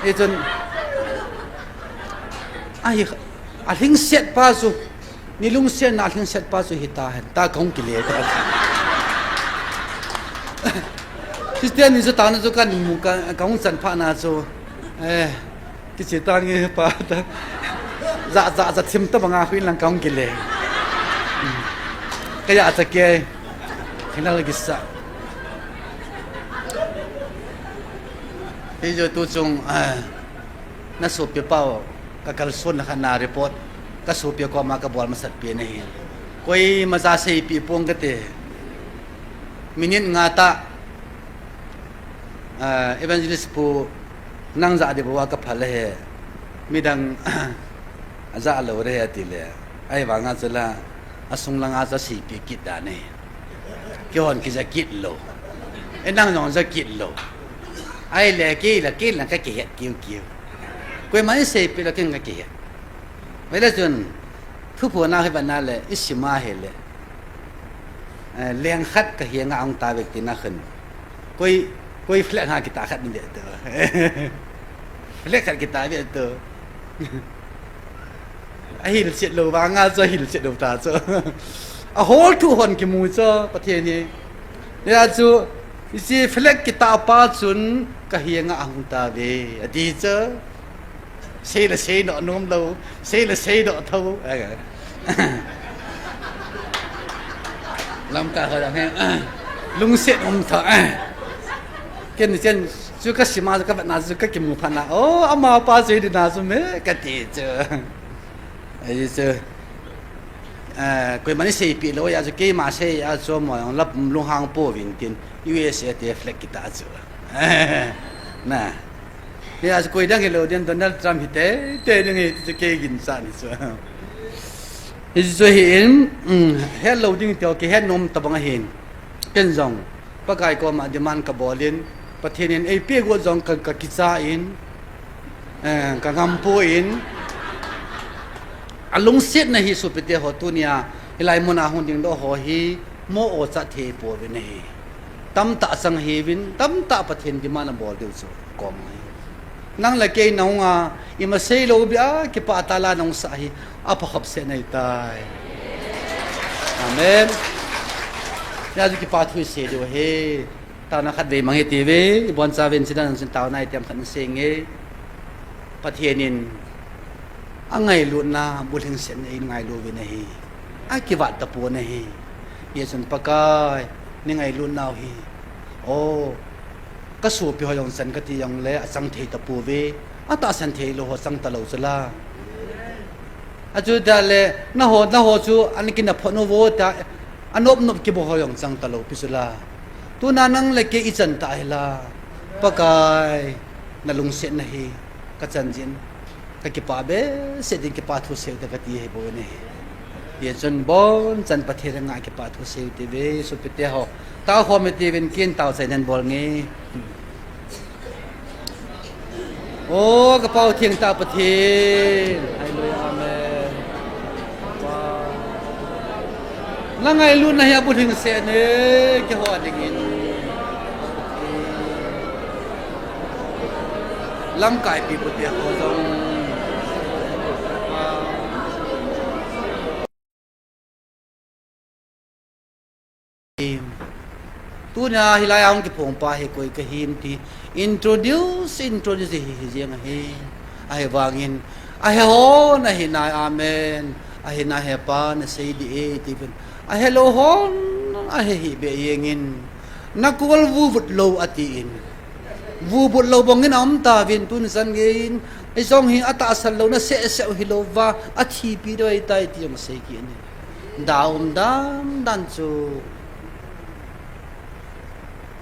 อีจนไอ้อาหิงเสร็จป้าสุนี่ลุงเสียนอาหิงเสร็จป้าสุหิตาเห็นตาคงกิเลสคริสเตียนนี่จะตานะจุกันมุกันกงสันพานาโซกิจตางี้ป้าตาจะทิมตะบังอาคุยลังกงกิเลสก็อยากจะเกยเห็นอะไรกิสะที่จะตัวจงนักสูบเปล่าก็กระสุนขนาดรีพอร์ตก็สูบเปล่ามากับบอลมาสัตว์เปียนี่คุยมาจะใช้ปีปงกันเตมินิงาตาเอเวนเจลิสปูนั่งจะอดีตบอกว่ากับพะเลมีดังอาจจะเอาเรื่องที่เลยไอ้บางอาจจะละอาสงลังอาจจะสีปีกิดได้เนี่ยกี่คนกิจะกิดโลไอ้นั่งนอนจะกิดโลไอ้เล่กี่ละกี่ละก็เกี่ยวกูไม่ใช่ปีละกี่ก็เกี่ยวเวลาจนทุกคนน่าให้บรรณาเลยอิสมาเฮเลยเลี้ยงขัดก็เฮียงองตาเวกติน่าขึ้นกูเฟลกหากิตาขัดนี่เด็ดตัวเฟลกขัดกิตาเด็ดตัวไอ้หินเสียดโลวางาจะหินเสียดโลตาจะโหทุกคนกิมูจะประเทศนี้เนี่ยจูสิเฟลกกิตาป้าจุนก็เฮียงองตาเวอดีจะเสียละเสียดอกนุ่มโลเสียละเสียดอกเท่าลำกาเขาจะให้ลุงเสียดเถอะเกินเช่นจุกสิมาจุกแบบนั้นจุกกิมูพันนะโอ้อามาป้าเสียดีน่าสุดไหมก็ดีเจอไอ้เจอคุยมันนี่เสียปีแล้วอยากจะเกี่ยมาเสียอยากจะมาอย่างรับลุงหางปูวินติน USA ที่เฟล็กกิตาเจอน่ะนี่อาจจะคุยดังกันเลยเดี๋ยวโดนัลด์ทรัมป์ฮิตเต้ยังไงจะเกี่ยกินซานี่จ้ะอีส่วนเห็นเฮ็ดเราดิ้งเดียวกี่เฮ็ดนมตะบังเห็นเป็นจงปะกายก็มาดิมันกับบอลินประเทศนี้ไอ้เปียกว่าจงกับกิจาอินกับงำปูอินอารมณ์เสียในฮิสุปเตียหัวตัวเนี้ยไอ้ลายมุนาหุ่นดิ้งดอกหัวฮีโมโอจะเทปูไปนี่ ตั้มตาสังเฮวินตั้มตาประเทศที่มันบอลเดียวสุดกองนั่งละเกยน้องอิมาเซโลบิอาเก็บปาตาลาน้องสายอาภขับเสนตายอาเมนยาจุกิปาทุยเสดวเฮตานักขัดเวมังเฮตีเวบอนซาเวนสินันสินตาวนายเตรียมขันเสงเงประเทศนินอังไงลุนาบุญเสนเองไงลูวินะเฮอากิวัตตะปูนะเฮเยสุนปากายนี่ไงลุนนาวเฮโอ้ก็สูบไปหอยองสันกติยังเละสังเทตะปูเวอัตาสันเทโลหสังตะโลสลาอาจูดาเลนะโหจูอันนี้กินพอโนโวตาอันนบกิบหอยองสังตะโลพิสุลาตัวนานังเลกอิจันตาเฮลาปากายนาลุงเสนนะเฮกัจจันจินกะกิปาเบเสดิกิปาทุเสวตะกติเฮโบเนเยจนบอนจันประเทศงากิปาทุเสวติเวสุปิเตหอตาหอมติเวนกินตาใส่นันบอลเงโอ้กระเป๋าเทียงตาประเทศให้เลยอาเมนว้าวแล้วไงรุ่นนายบุตรถึงเสนเกี่ยวกับอย่างนี้ลำกายปีบุตรเดียวจงตัวนี้ฮิลายองที่ผมไปให้คุยกับฮิมที่ introduce ฮิเจียงเฮไอ้วางินไอ้โหนะฮินายอาเมนไอ้นายเฮปานเซดีเอที่เป็นไอ้โลฮอนไอ้ฮิเบยงินนักวลวูบุตโลอติอินวูบุตโลบงินอมตาวินตุนสันกินไอ้สองฮิอัตอาสัลโลนะเสเสฮิโลวาอธิปีด้วยไตที่ยังเสกินดาวดันจู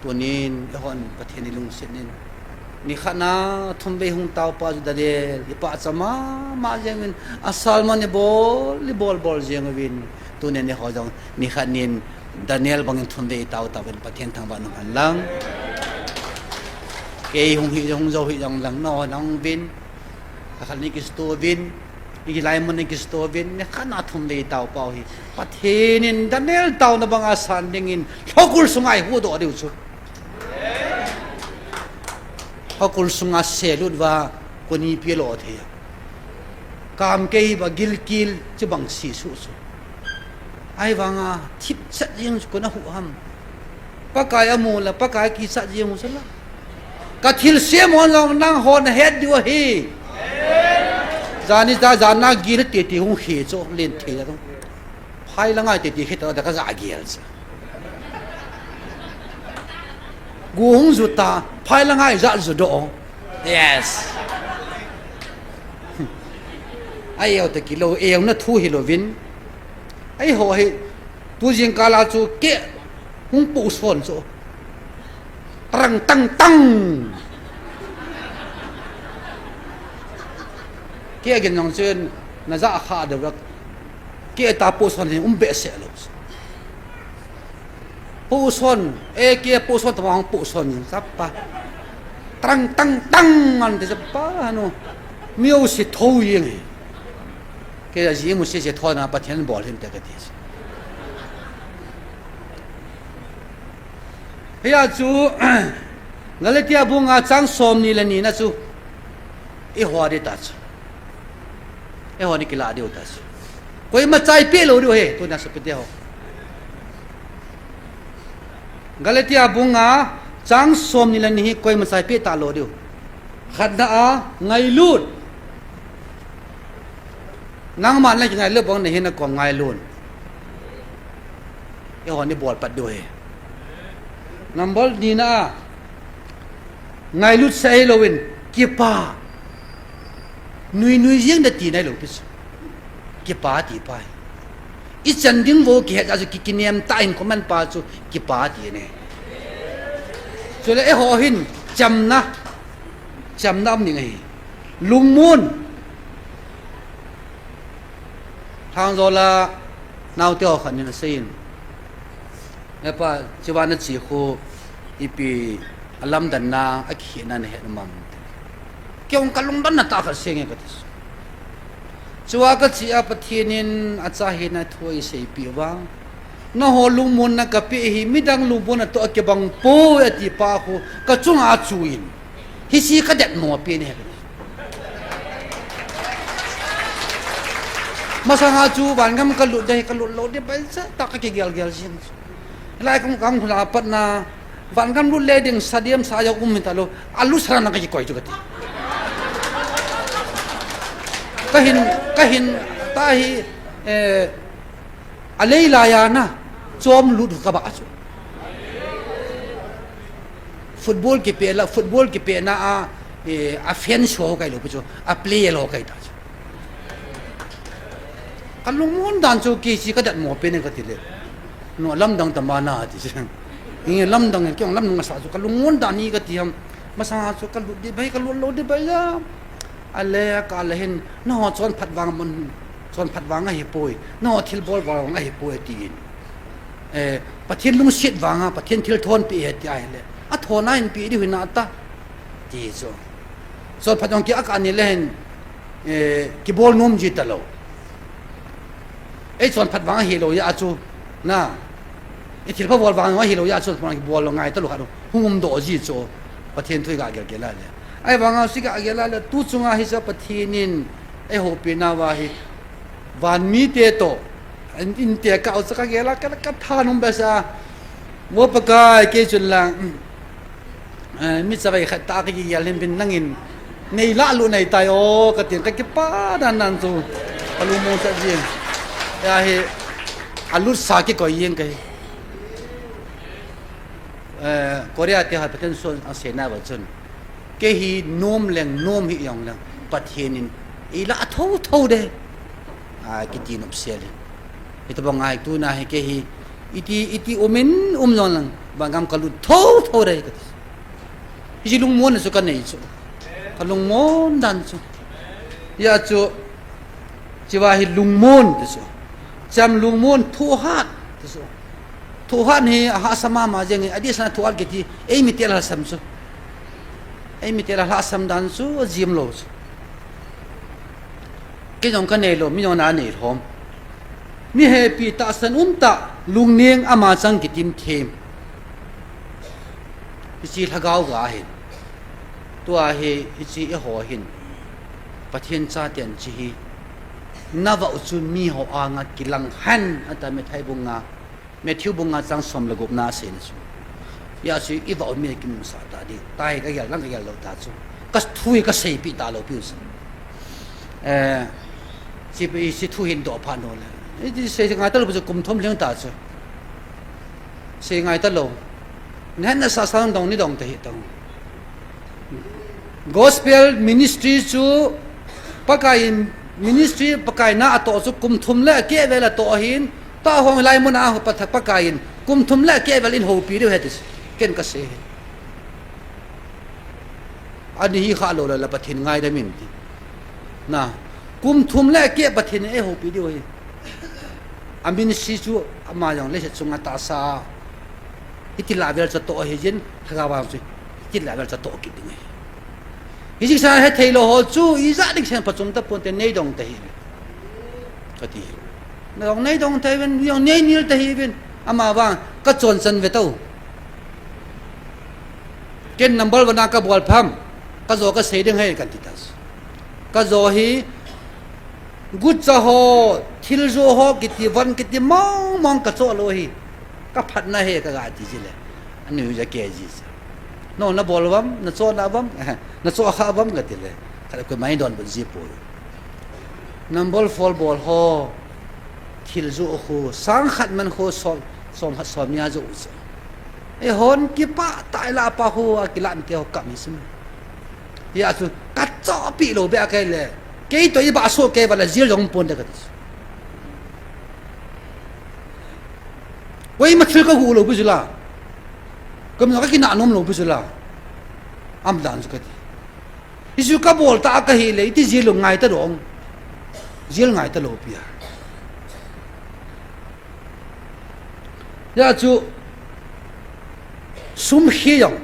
ตัวนี้ละคนประเทศนี้ลุงเสนินนี่ขณะทุ่มไปหุ่งเตาปาจุดเดียร์ปาสมาเจงินอาซาลมันเนี่ยบอลเจงวินตัวนี้เนี่ยเขาจงนี่ขณินดานิเอลบังทุ่มไปเตาเป็นประเทศทางบ้านหันหลังเกยหุ่งหิหุ่งโจหิยังหลังนอนน้องวินขณะนี้กิสตัววินนี่ลายมันนี่กิสตัววินเนี่ยขณะทุ่มไปเตาเปาหิประเทศนี้ดานิเอลเตานะบังอาซาลดิ่งินเขาคุลสมัยหัวโดดเดียวสุดพอคุลสุงาเซลุดว่าคนนี้เปโลเทียกามเกย์ว่ากิลจะบังสีสุสุไอ้ว่างาทิพสัจยังคนนั้นหัวหำปากกายอมูลปากกายกิสัจยังมุสละกะทิลเสียมอนเรานั่งหอนเฮ็ดดีว่าเฮจานี่จานากิลเตติหงเฮโจเล่นเทียต้องพายละง่ายเตติเฮตแต่ก็จะอาเกียลซะกูหงสุดตาภายละง่ายจะสุดอ๋อ yes ไอ้เอาตะกิโลเอวน่ะทูฮิโลวินไอ้หัวให้ตัวจิงกาลาจูเกะหงปูสอนโซตั้งเกะกันน้องเจนน่าจะอาขาเดี๋ยวเกะตาปูสอนเนี่ยเบะเสลสปูสอนเกะปูสอนตัวของปูสอนสับปะตั้งมันจะปะฮะโนมีโอสิทูยังไงเกะจะยิ่งมุสิจะทอนะปะเทียนบอลเห็นแต่ก็ดีเฮียจูนั่นเลยที่อาบุงอาจังสมนี่เลยนี่นะจูหัวเดตัชหัวนี่กิลาเดียวตัชก็ยังมาใจเปรี้ยวด้วยเฮ้ตัวนั้นสุดเดียวนั่นเลยที่อาบุงอาจังสมนี่เลยนี่ก็ยังมาใจเปรี้ยวตาโลเดียวขัดนะไงลูดนั่งมันอะไรยังไงเลือกบังในเห็นนักกองไงลูดหัวนี่บอดปัดด้วยนัมบอลดีนะไงลุดเซลโลวินเก็บปานุยยังได้ตีในโลกิสเก็บปาตีไปอีจันดิ้งโวเกะจะกินเนียมตายของมันปาจูเก็บปาตีเนี่ยส่วนไอ้หัวหินจำนะยังไงลุงมูนทางโซลานาวเตียวขันนี่นะสินเนี่ยป่ะจีวันนั้นจีโคอีปีอลัมดันนาอักเขียนนั่นเหตุมั่งเกี่ยวกับลุงดันน่ะตาขัดเสียงกันที่จีว่าก็จีอาปะเทียนินอาจารย์เห็นนะทัวร์เสียปีว่า na ho lungmon na kape hi midang lungmon to ke bang po ati pa ko ka chunga chuin hi si ka det no pe ne masanga chu ban gam ka lu dai ka lu lo de ba sa ta ka ke gel gel sin lai kong kam khula pat na ban gam lu le ding stadium sa ya um ta lo alu sara na ka ki koi chu ka ti kahin ta hi alei la ya na chom lut ka ba chu football ki pe na a fan show kai lo chu a play lo kai ta chu kalung mon dan chu ki si ka dat mo pe ne ka ti le no lam dang ta ma na ti chen ngi lam dang ke lam nang sa chu kalung mon dan ni ka ti ham masa chu kalu di bai kalu lo di bai ya ale ka le hin no chon phat wang mon chon phat wang a hi poi no thil bol wang a hi poi ti pathin lung sit wanga pathin thil thon pi he ti ai le a thona in pi di hina ta ti so so phatong ki ak ani le hin ki bol nom ji ta lo e chon phat wang hi lo ya chu na e thil bol wang hi lo ya chu pang ki bol lo ngai ta lo ha do hum do ji cho pathin thui ga gel gel la le ai wanga sika agela la tu chunga hi sa pathinin ai ho pina wa hi van mi te to in te ka au saka gela ka thanum ba sa wo pa ka ke chun lang mi sa bai khata ki yalin bin nangin nei la lu nei tai o ka tin ka ki pa dan nan chu alu mo sa ji ya hi alu sa ki ko yen kai korea te ha paten so asena ba chun ke hi nom leng nom hi yong lang pathinin ila tho tho de ki tin op sel ito bang ai tu na hi ke hi iti omen non lang bangam kalu tho tho de ka hi lung mon su ka nei chu kalung mon dan chu ya chu chiwa hi lung mon de chu cham lung mon tho hat de chu tho hat hi ha sama ma jeng adi sana tho hat ke ti ei mi tel ha sam chu ai mi tera la sam dan su jim lo ke jong ka nei lo mi jong na nei thom mi he pi ta san ta lung ning ama chang ki tim them chi thagau ga hin tua he chi e ho hin pathian cha tian chi hi na va chun mi ho anga kilang han ata me thai bunga me thiu bunga chang som la gop na se na chu ya si i va mi kim sa ta di tai ka ya lang ka ya lo ta chu ka thui ka sei pi ta lo pi su si thu hin do pha no la i se ngai ta lo bu kum thom leng ta chu se ngai ta lo nan na sa sang dong ni dong te hi tong gospel ministry chu pakai ministry pakai na ato chu kum thum la ke vela to hin ta hong lai mun a pathak pakai kum thum la ke vel in ho pi ri hetis ken ka se ani hi kha lo la pathin ngai da min ti na kum thum la ke pathin e ho pi di oi amin si chu ama yang le se chunga ta sa iti la vel cha to he jin thaga ba chu iti la vel cha to ki ding hi ji sa he thailo ho chu i za ding sen pa chung ta pon te nei dong te hi ka ti na dong nei dong te ven yong nei nil te hi ven ama ba ka chon chan ve to ken number wana ka bol pham ka zo ka sei ding hai kan ti tas ka zo hi gut cha ho thil zo ho kiti van kiti mong ka cho lo hi ka phat na he ka ga ti ji le ani hu ja ke ji no na bol bam na cho na bam na cho kha bam ga ti le ka ko mai don bu ji po number fall bol ho thil zo ho sang khat man ho som hat som nya zo e hon ki pa tai la pa ho akilan te ho kam sim ya su ka cho pi lo be ka le ke to i ba so ke bala zil jong pon de ka wei ma thil ka hu lo bu la kam no ka ki na nom lo bu la am dan ka ti isu ka bol ta ka hi le ti zil lo ngai ta dong zil ngai ta lo pi ya chu sum hi yong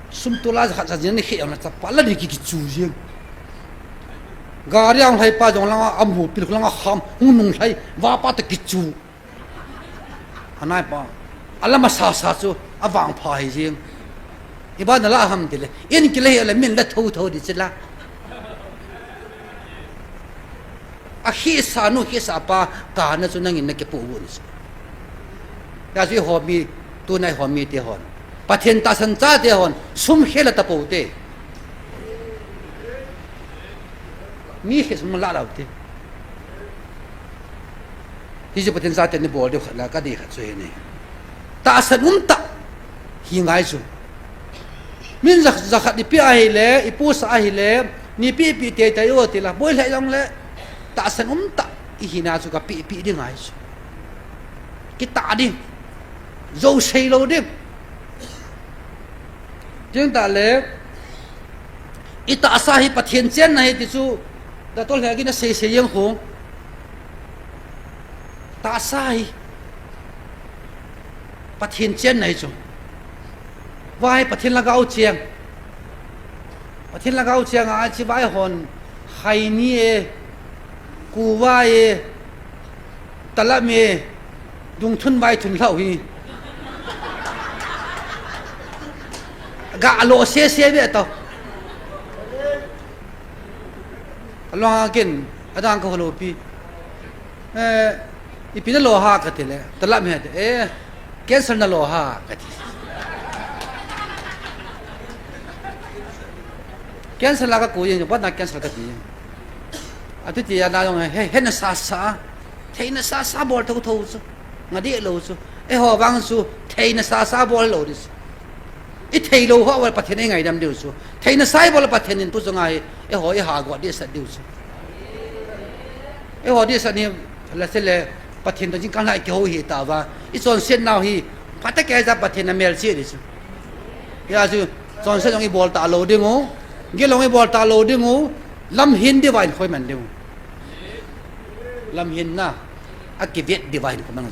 sum to la kha sa jin ni hi yong na cha pa la ni ki chu jing ga riang hai pa jong la am hu pil la ham hu nung hai wa pa ta ki chu อันนั้นปะอัลลอฮ์มาสาสาจูอวังพายจริงอิบาดนั่นละฮัมดิลละอินกิเลอะไรมินละทูดิจิละอาฮิสานุฮิสาปะกานะจุนังอินนักปูวุนิสยาจีหอมีตัวในหอมีเตียหอนปะเทนตาสันจ้าเตียหอนซุมเฮละตะปูเตมีเหตุมันละเราเตที่จะปะเทนจ้าเตียนี่บอกเดียวขัดแล้วก็ดีขัดสวยนี่ตาสันตะหิงไงจูมินจะขัดดิปีอาฮิเลอีปูสอาฮิเลนี่ปีเตยตายโอติละบ่อยเลยจังเลยตาสันตะอีหินาจูกับปีดิไงจูกิตาดิโจเซโลดิจึงตาเลอิตาสาหิปะเทียนเจนนะฮิติจูแต่ตัวแรกนี่เสียยังหงตาสาหิปะเทียนเจนนะจูวายปะเทียนละก้าวเจียงปะเทียนละก้าวเจียงอาชีวายหอนไฮนี่เอกูวายตะละเมดุงทุนใบทุนเหล่าฮีกะโลเสียเบตลองกินอาจารย์ก็ฮัลโหลปีอีปีนั่นโลหะกันทีเลยตละเมตแกนเซอร์นั่นโลหะกันทีแกนเซอร์ละก็กูยังอยู่บ้านนักแกนเซอร์กันทีอาทิตย์ยานาลงเห็นซาเทนซาบอลทูซูงาดีโลซูหอวังซูเทนซาบอลโลดิสอีเทโลเขาว่าประเทศยังไงดำเดียวซูเทนไซบอลประเทศนี้ผู้สงายหอหากว่าดีสัตว์เดียวซูหอดีสัตว์นี้แล้วเสร็จแล้วประเทศตัวจริงกันไหนเกี่ยวเหตุว่าอีส่วนเส้นนาวฮีพัฒนาแก่จะประเทศนั้นเมลเซียดิซูยาซูส่วนเส้นลงอีบอลตาโลดิ้งเกี่ยวลงอีบอลตาโลดิ้งลำหินดีไวน์คอยมันเดียวลำหินนะอากิเวตดีไวน์คนนั้น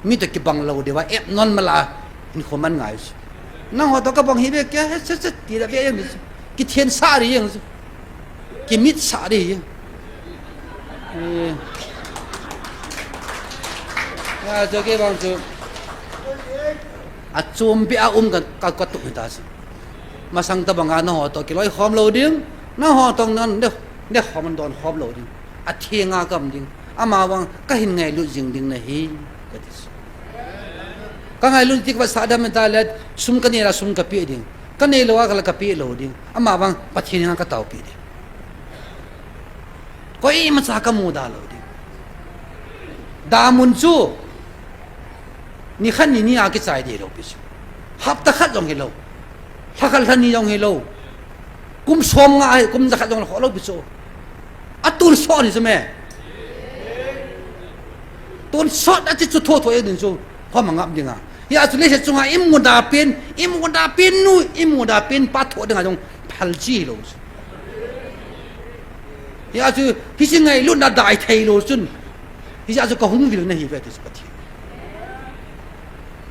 มีแต่กิบังเราดีไวน์นอนมาลาอินคนมันง่ายสินั่งหัวตัวกบังหินแกเสร็จตีละเบี้ยยังดิกิเทียนซาดียังสิกิมิดซาดียังจะเก็บบังจูอาจมไปอากันกัดตุกตาสิมาสั่งตะบังงานนั่งหัวตัวกิร้อยหอมเราดิ้งนั่งหัวตรงนั้นเดี๋ยวหอมมันโดนหอมเราดิ้งอาเทียงากำดิ้งอามาวังก็เห็นไงลุจิงดิ้งนะฮีก็ดิก็ไงลุจิกว่าสาดมันตายแล้วซุ่มกันนี่ละซุ่มกับปีดิ้งกันนี่ละว่ากันละกับปีเราดิ้งอามาวังปัจเจียงก็เต่าปีดิ้งก็อีมันสักมูดาเราดิ้งดามุนจูนี่ขันนี่อากิจใจดีเราพิสูฮับตะขัดลงให้เราถ้าขันขันนี่ลงให้เรากุมสมง่ายกุมตะขัดลงเราพิสูอัตุลสอนนี่ใช่ไหมตุลสอนอาจจะจุดโทษตัวเองหนึ่งจูเพราะมันงับยังไงยาสุเลเชจุงไงอิมุดาเป็นนู่อิมุดาเป็นปัดโทษยังไงจงพัลจีเรายาสุพี่สิไงรุ่นน่ะได้ไทยเราจุนพี่ยาสุก็หุ่นวิลนี่เวทิสปฏิ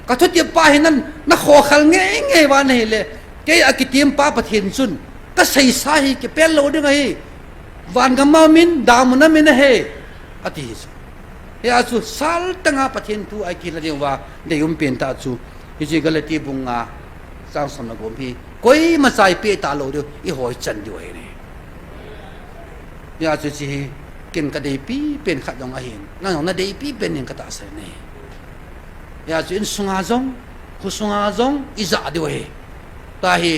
ก็ทุกอย่างป้าเห็นนั้นนักขอขัลเงี้ยวันนี้เลยแกอากิติมป้าปฏิหินจุนก็ใส่สายแกเป็นเราได้ไงวันกำมามินดามุนมินเฮอติสยาสุสัลตั้งอาปะเทนตูไอคิลเดียวว่าเดี๋ยวเป็นตาจูยิจิกเลตีบุงอาสร้างสมณกรพี่ก้อยมาใส่เปียตาโลเดียวอีหอยจันด้วยนี่ยาสุจีกินกระเดปีเป็นขัดยองอาหินนั่งยองนาเดปีเป็นยังกระตาเสนี่ยาสุอินสุงอาจงคุสุงอาจงอิจาด้วยตาฮี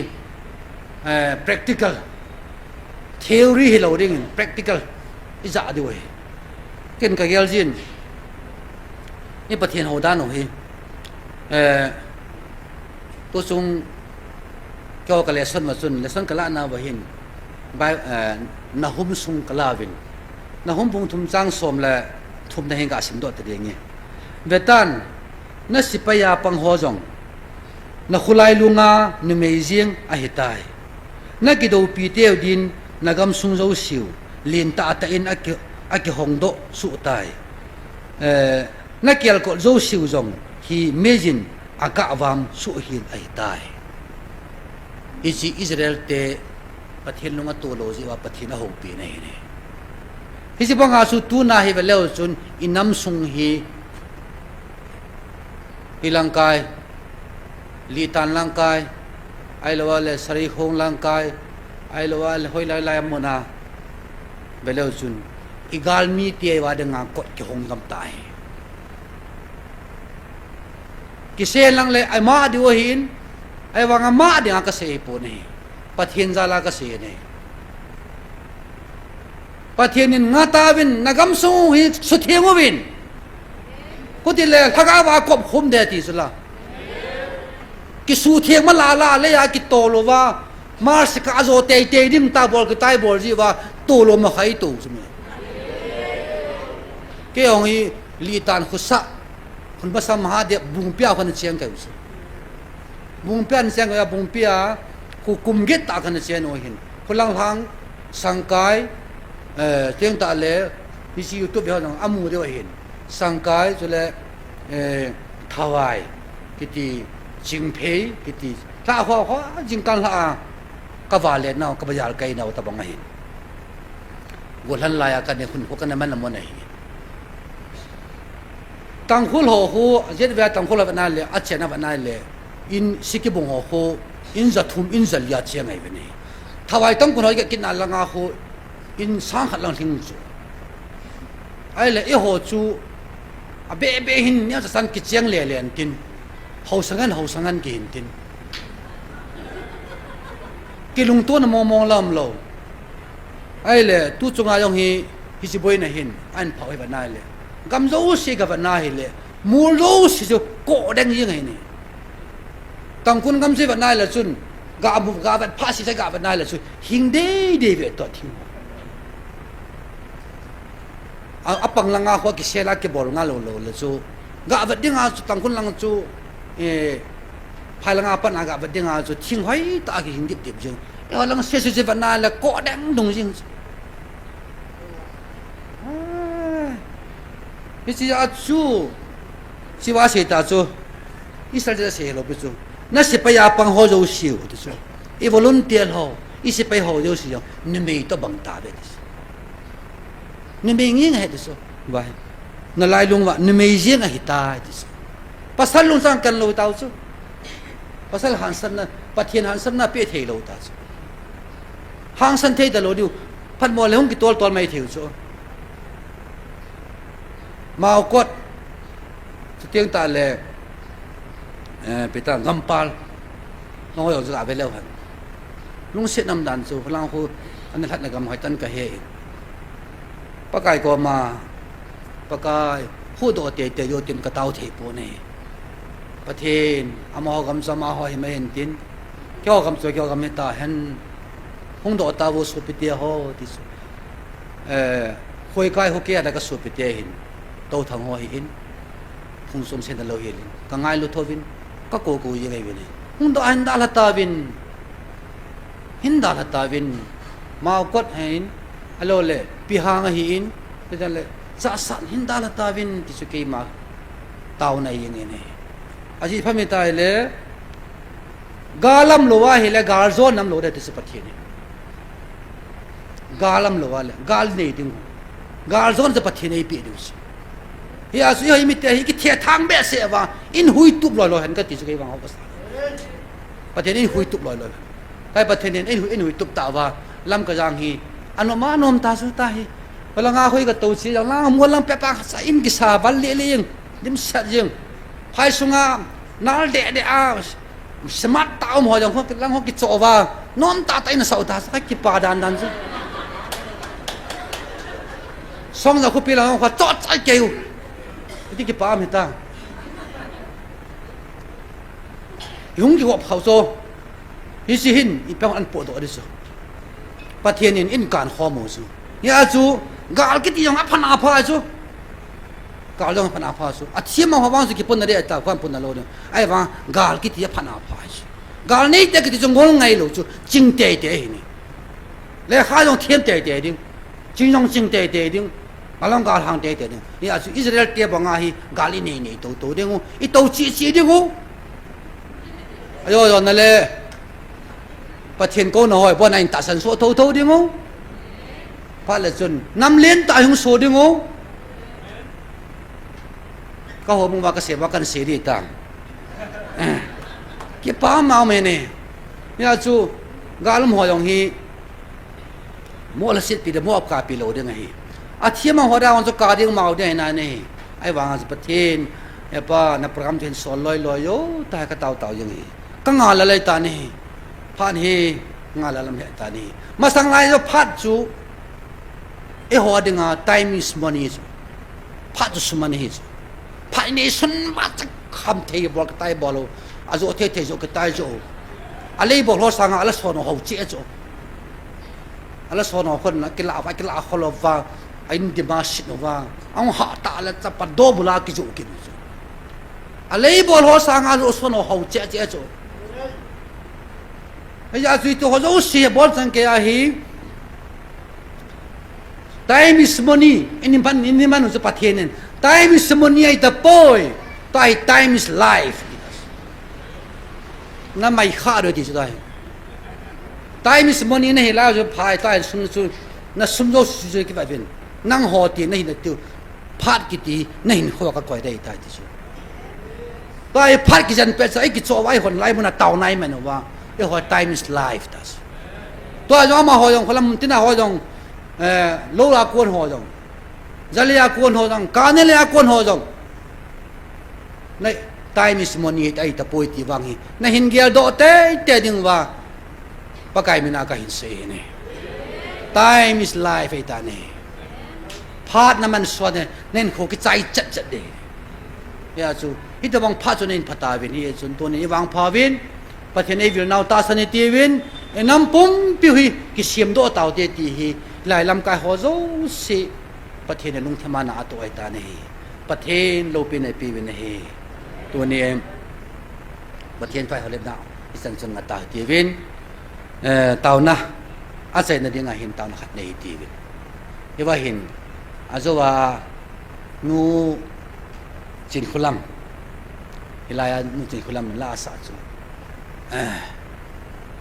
practical theory เราเรื่อง practical อิจาด้วยกินกับเกลจินนี่ประเทศโฮดานหน่อยตัวทรงเกี่ยวกับเลสันมาสุนเลสันกลานาบหินใบนาหุมทรงกลาวินนาหุมพุงทุ่มจังสมและทุ่มในเหงกาสิมโดดตัวเองเวตันนัสิปยาปังโฮจงนักขุไลลุงานุเมจิงอาหิตายนักกิโดปีเตียวดินนักกำสุงเจ้าสิวลินตาตาอินอากิฮงโดสุตายนักเกี่ยวกับเจ้าสิวจงที่เมจินอากาศวามสุหินอาหิตายอิสราเอลเตประเทศลุงตัวโลจิว่าประเทศน่าหงปีนี่นี่ที่สิบังอาสุตูนาฮิเวลเลวจนอินัมสุงฮี hilang kai litan lang kai ai lo le sari khong lang kai ai lo le hoi lai lai mona belo chun igal mi tie wa de nga ko ki hong gam tai ki se lang le ai ma di wo hin ai wa nga ma de nga ka se po ne pathian zala ka se ne pathian in nga ta win nagam su hi su thiengo win ko ti le thaga wa kop khum de ti sala ki su thieng ma la le ya ki to lo wa mars ka zo te dim ta bol ki tai bol ji wa to lo ma khai to su me ke ong hi li tan khu sa khun ba sam ha de bung pia kan chiang ka us bung pian chiang ka bung pia ku kum get ta kan chiang no hin khulang hang sangkai tiếng ta lệ đi xem YouTube họ nói amu đều hiện sang cái rồi là thawai cái gì chính phế cái gì ta hoa chính căn là cái vải lệ nào cái bây giờ cái nào ta bằng hiện buồn lần lại cái này khun cái này mình làm món này tăng khul hồ hồ giết về tăng khul là vấn đề ở trên là vấn đề in sĩ cái bông hồ hồ in giật thum in giật liệt chiang này vậy này thawai tăng khul nói cái kinh là ngã hồ in sang khát lang thinh chu ai le e ho chu a be hin nya san ki chiang le len tin ho sangan ki hin tin ki lung to na mo lam lo ai le tu chunga yong hi si boy na hin an phau ba na le gam zo si ga ba na hi le mu lo si jo ko dang yeng ai ni tang kun gam si ba na le chun ga ba pha si sa ga ba na le chu hing de ve to thi apang langa ko ki sela ke bol nga lo le chu ga va dinga chu tang kun lang chu phai langa pan aga va dinga chu thing hoi ta ki hing dip jing ya lang se va na la ko dang dong jing chi a chu chi wa se ta chu isal de se lo bi chu na se pa ya pang ho jo siu de chu e volunteer ho i se pa ho jo siu ni me to bang ta de ni me ngi ngai de so vai na lai lung wa ni me jing a hita de so pasal lung sang kan lo tau chu pasal hansan na pathian hansan na pe thei lo ta chu hang san thei da lo diu phan mo le hong ki tol mai theu chu mau kot tiếng ta le pe ta gampal no yo za be lo han lung set nam dan chu lang khu an that na gam hai tan ka he pakai ko ma pakai hu do te yo tin ka tau the po ne pathen amo gam sama hoi me hen tin kyo gam so kyo gam ta hen hong do ta wo su pi te ho ti su khoi kai ho ke da ka su pi te hin to thang ho hin phung som sen da lo hin ka ngai lu thovin ka ko ye ngai ne hong do an da la ta vin hin da la ta vin mau kot hein alo le pi hang hi in te le sa san hin da la ta vin ti su ke ma tau nai ye ne aji phami tai le galam lo wa hi le gal zon nam lo de ti su pathi ne galam lo wa le gal nei ding gal zon se pathi nei pi du si hi asu hi mi te hi ki the thang be se wa in hui tup lo lo han ka ti su ke wang ho ka sa pathi in hui tup lo lo kai pathi in hui tup ta wa lam ka jang hi anoma nom ta su ta hi pala nga hui ka to si yang lang mo lang pe pa sa in ki sa bal le ling dim sa jing hai sunga nal de a smart ta mo jang ho lang ho ki cho wa nom ta ta in sa ta sa ki pa dan dan su song za khu pi lang ho to chai ke u ti ki pa mi ta yung ki ho phau so hi si hin i pe an po do de so pathian in kan kho mo su ya chu gal ki ti yong aphan apha chu gal long aphan apha chu a thiam ho wang su ki pun na de ta kwan pun na lo de ai wa gal ki ti aphan apha chu gal nei te ki ti jong ngol ngai lo chu jing te te ni le ha yong thiam te te ding jing yong jing te te ding along gal hang te te ding ya chu israel te ba nga hi gal ni nei to ding i to chi ding ayo yo na le pathian ko no hoi bon anh ta san so thâu ding o pa le chun nam len ta hung so ding o ka ho mong ba ka se ba kan se ri ta กี่ป้าเมาเมเน่เนี่ยจูกาลมหัวยองฮีมัวละสิปีเดมัวกาปีโลเด้งไงอาเทียมหัวดาวจะกาเดียงเมาได้นานี่ไอ้วางจะประเทศเอป้านับประกำเทนสอนลอยโยตายก็เต่ายังไงก็งานละเลยตานี่ผ่านเฮงานละลำเหตานี่มาสังไงจะพัดจูเอหัวดึงอ่ะ time is money จูพัดจูสมันเฮจูพัดนี่สุนมาจะคำเทียบบอกตายบอลอาจูเทียจูก็ตายจูอะไรบอกเราสังอะไรสอนหัวเจ้าจูอะไรสอนคนนักกีฬาไปกีฬาคนละว่าไอ้นี่ดีมาสิโนว่าเอาหาตาแล้วจะปัดโดบุลากิจูกินจูอะไรบอกเราสังอะไรสอนหัวเจ้าจูไอ้ยาสุดที่เขาจะอุศิบอลสังเกตอะไรtime is money ini man untuk patienen time is money itu boy time is life nama ikhar itu sudah time is money ni hilang je pai time sun na sumjo suju kita pun nang hoti ni itu pat kita ni kau akan kau ada itu tu pat kita pesa ikut cowai hon lain mana tahu naik mana wah time is life tas tu aja mah hoyong kalau mungkin hoyongโลลากวนหัวจงจะเลียกวนหัวจงการเลียกวนหัวจงในไทมิสมอนีไอตะปุยที่วังฮีในหินเกียร์โดเต้เตดิงว่าปะไก่มินาก็หินเสน่ไทมิสไลฟ์ไอตาเน่พาดน้ำมันสวดเนี่ยเน้นโคกิใจจัดเดยาจูฮิตวังพาดจนเน้นพัตตาวินฮีจนตัวนี้วังพาวินประเทศนี้วิลนาวตาสนิตีวินน้ำปุ่มปิวฮีกิเสียมโดเต่าเตตีฮีหลายลำกายหัวโจสิประเทศในลุงธรรมานาตัวไอตาเนี่ยประเทศโลปีในปีวินเฮตัวนี้ประเทศไฟเขาเล็บหนาวที่สันสังกัดตาทีวินเต่านะอาศัยในเดียงเห็นเต่านะขัดในทีวินที่ว่าเห็นอาจจะว่านูจินคุลัมเวลานูจินคุลัมล่าสัตว์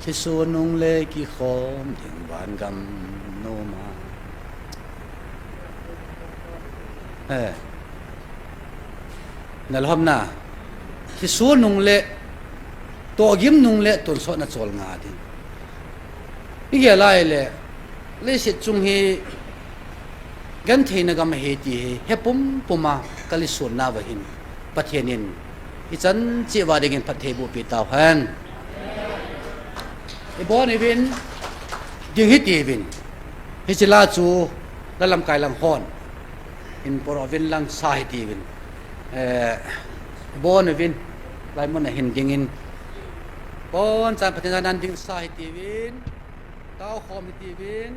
ที่ส่วนนุ่งเล็กกี่ขมถึงบ้านกำโนมานั่นล้อมน่ะที่ส่วนนุ่งเล็กตัวยิ้มนุ่งเล็กตัวสดน่ะโจลงาดินี่แก่ไรเลยเลยสิจุงเฮกันเทนกำเฮตีเฮปุ่มปุ่มมาก็เลยส่วนหน้าว่าหินประเทศนินอีจันเจ้าว่าได้เงินประเทศบุปีเต่าหันไอ้บอลนี่เป็นยิงฮิตดีเป็นฮิจิลาจูแล้วลำกายลำฮอนอินปรวินลังสายดีเป็นบอลนี่เป็นลายมันเห็นยิงอินบอลจากประเทศนั้นยิงสายดีเป็นเต้าคอมดีเป็น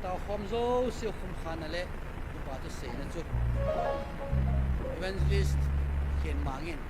เต้าคอมโซ่เสียวคมขานนั่นแหละตัวปาตุเสนจุดอีเวนต์ลิสต์เขียนมาเงิน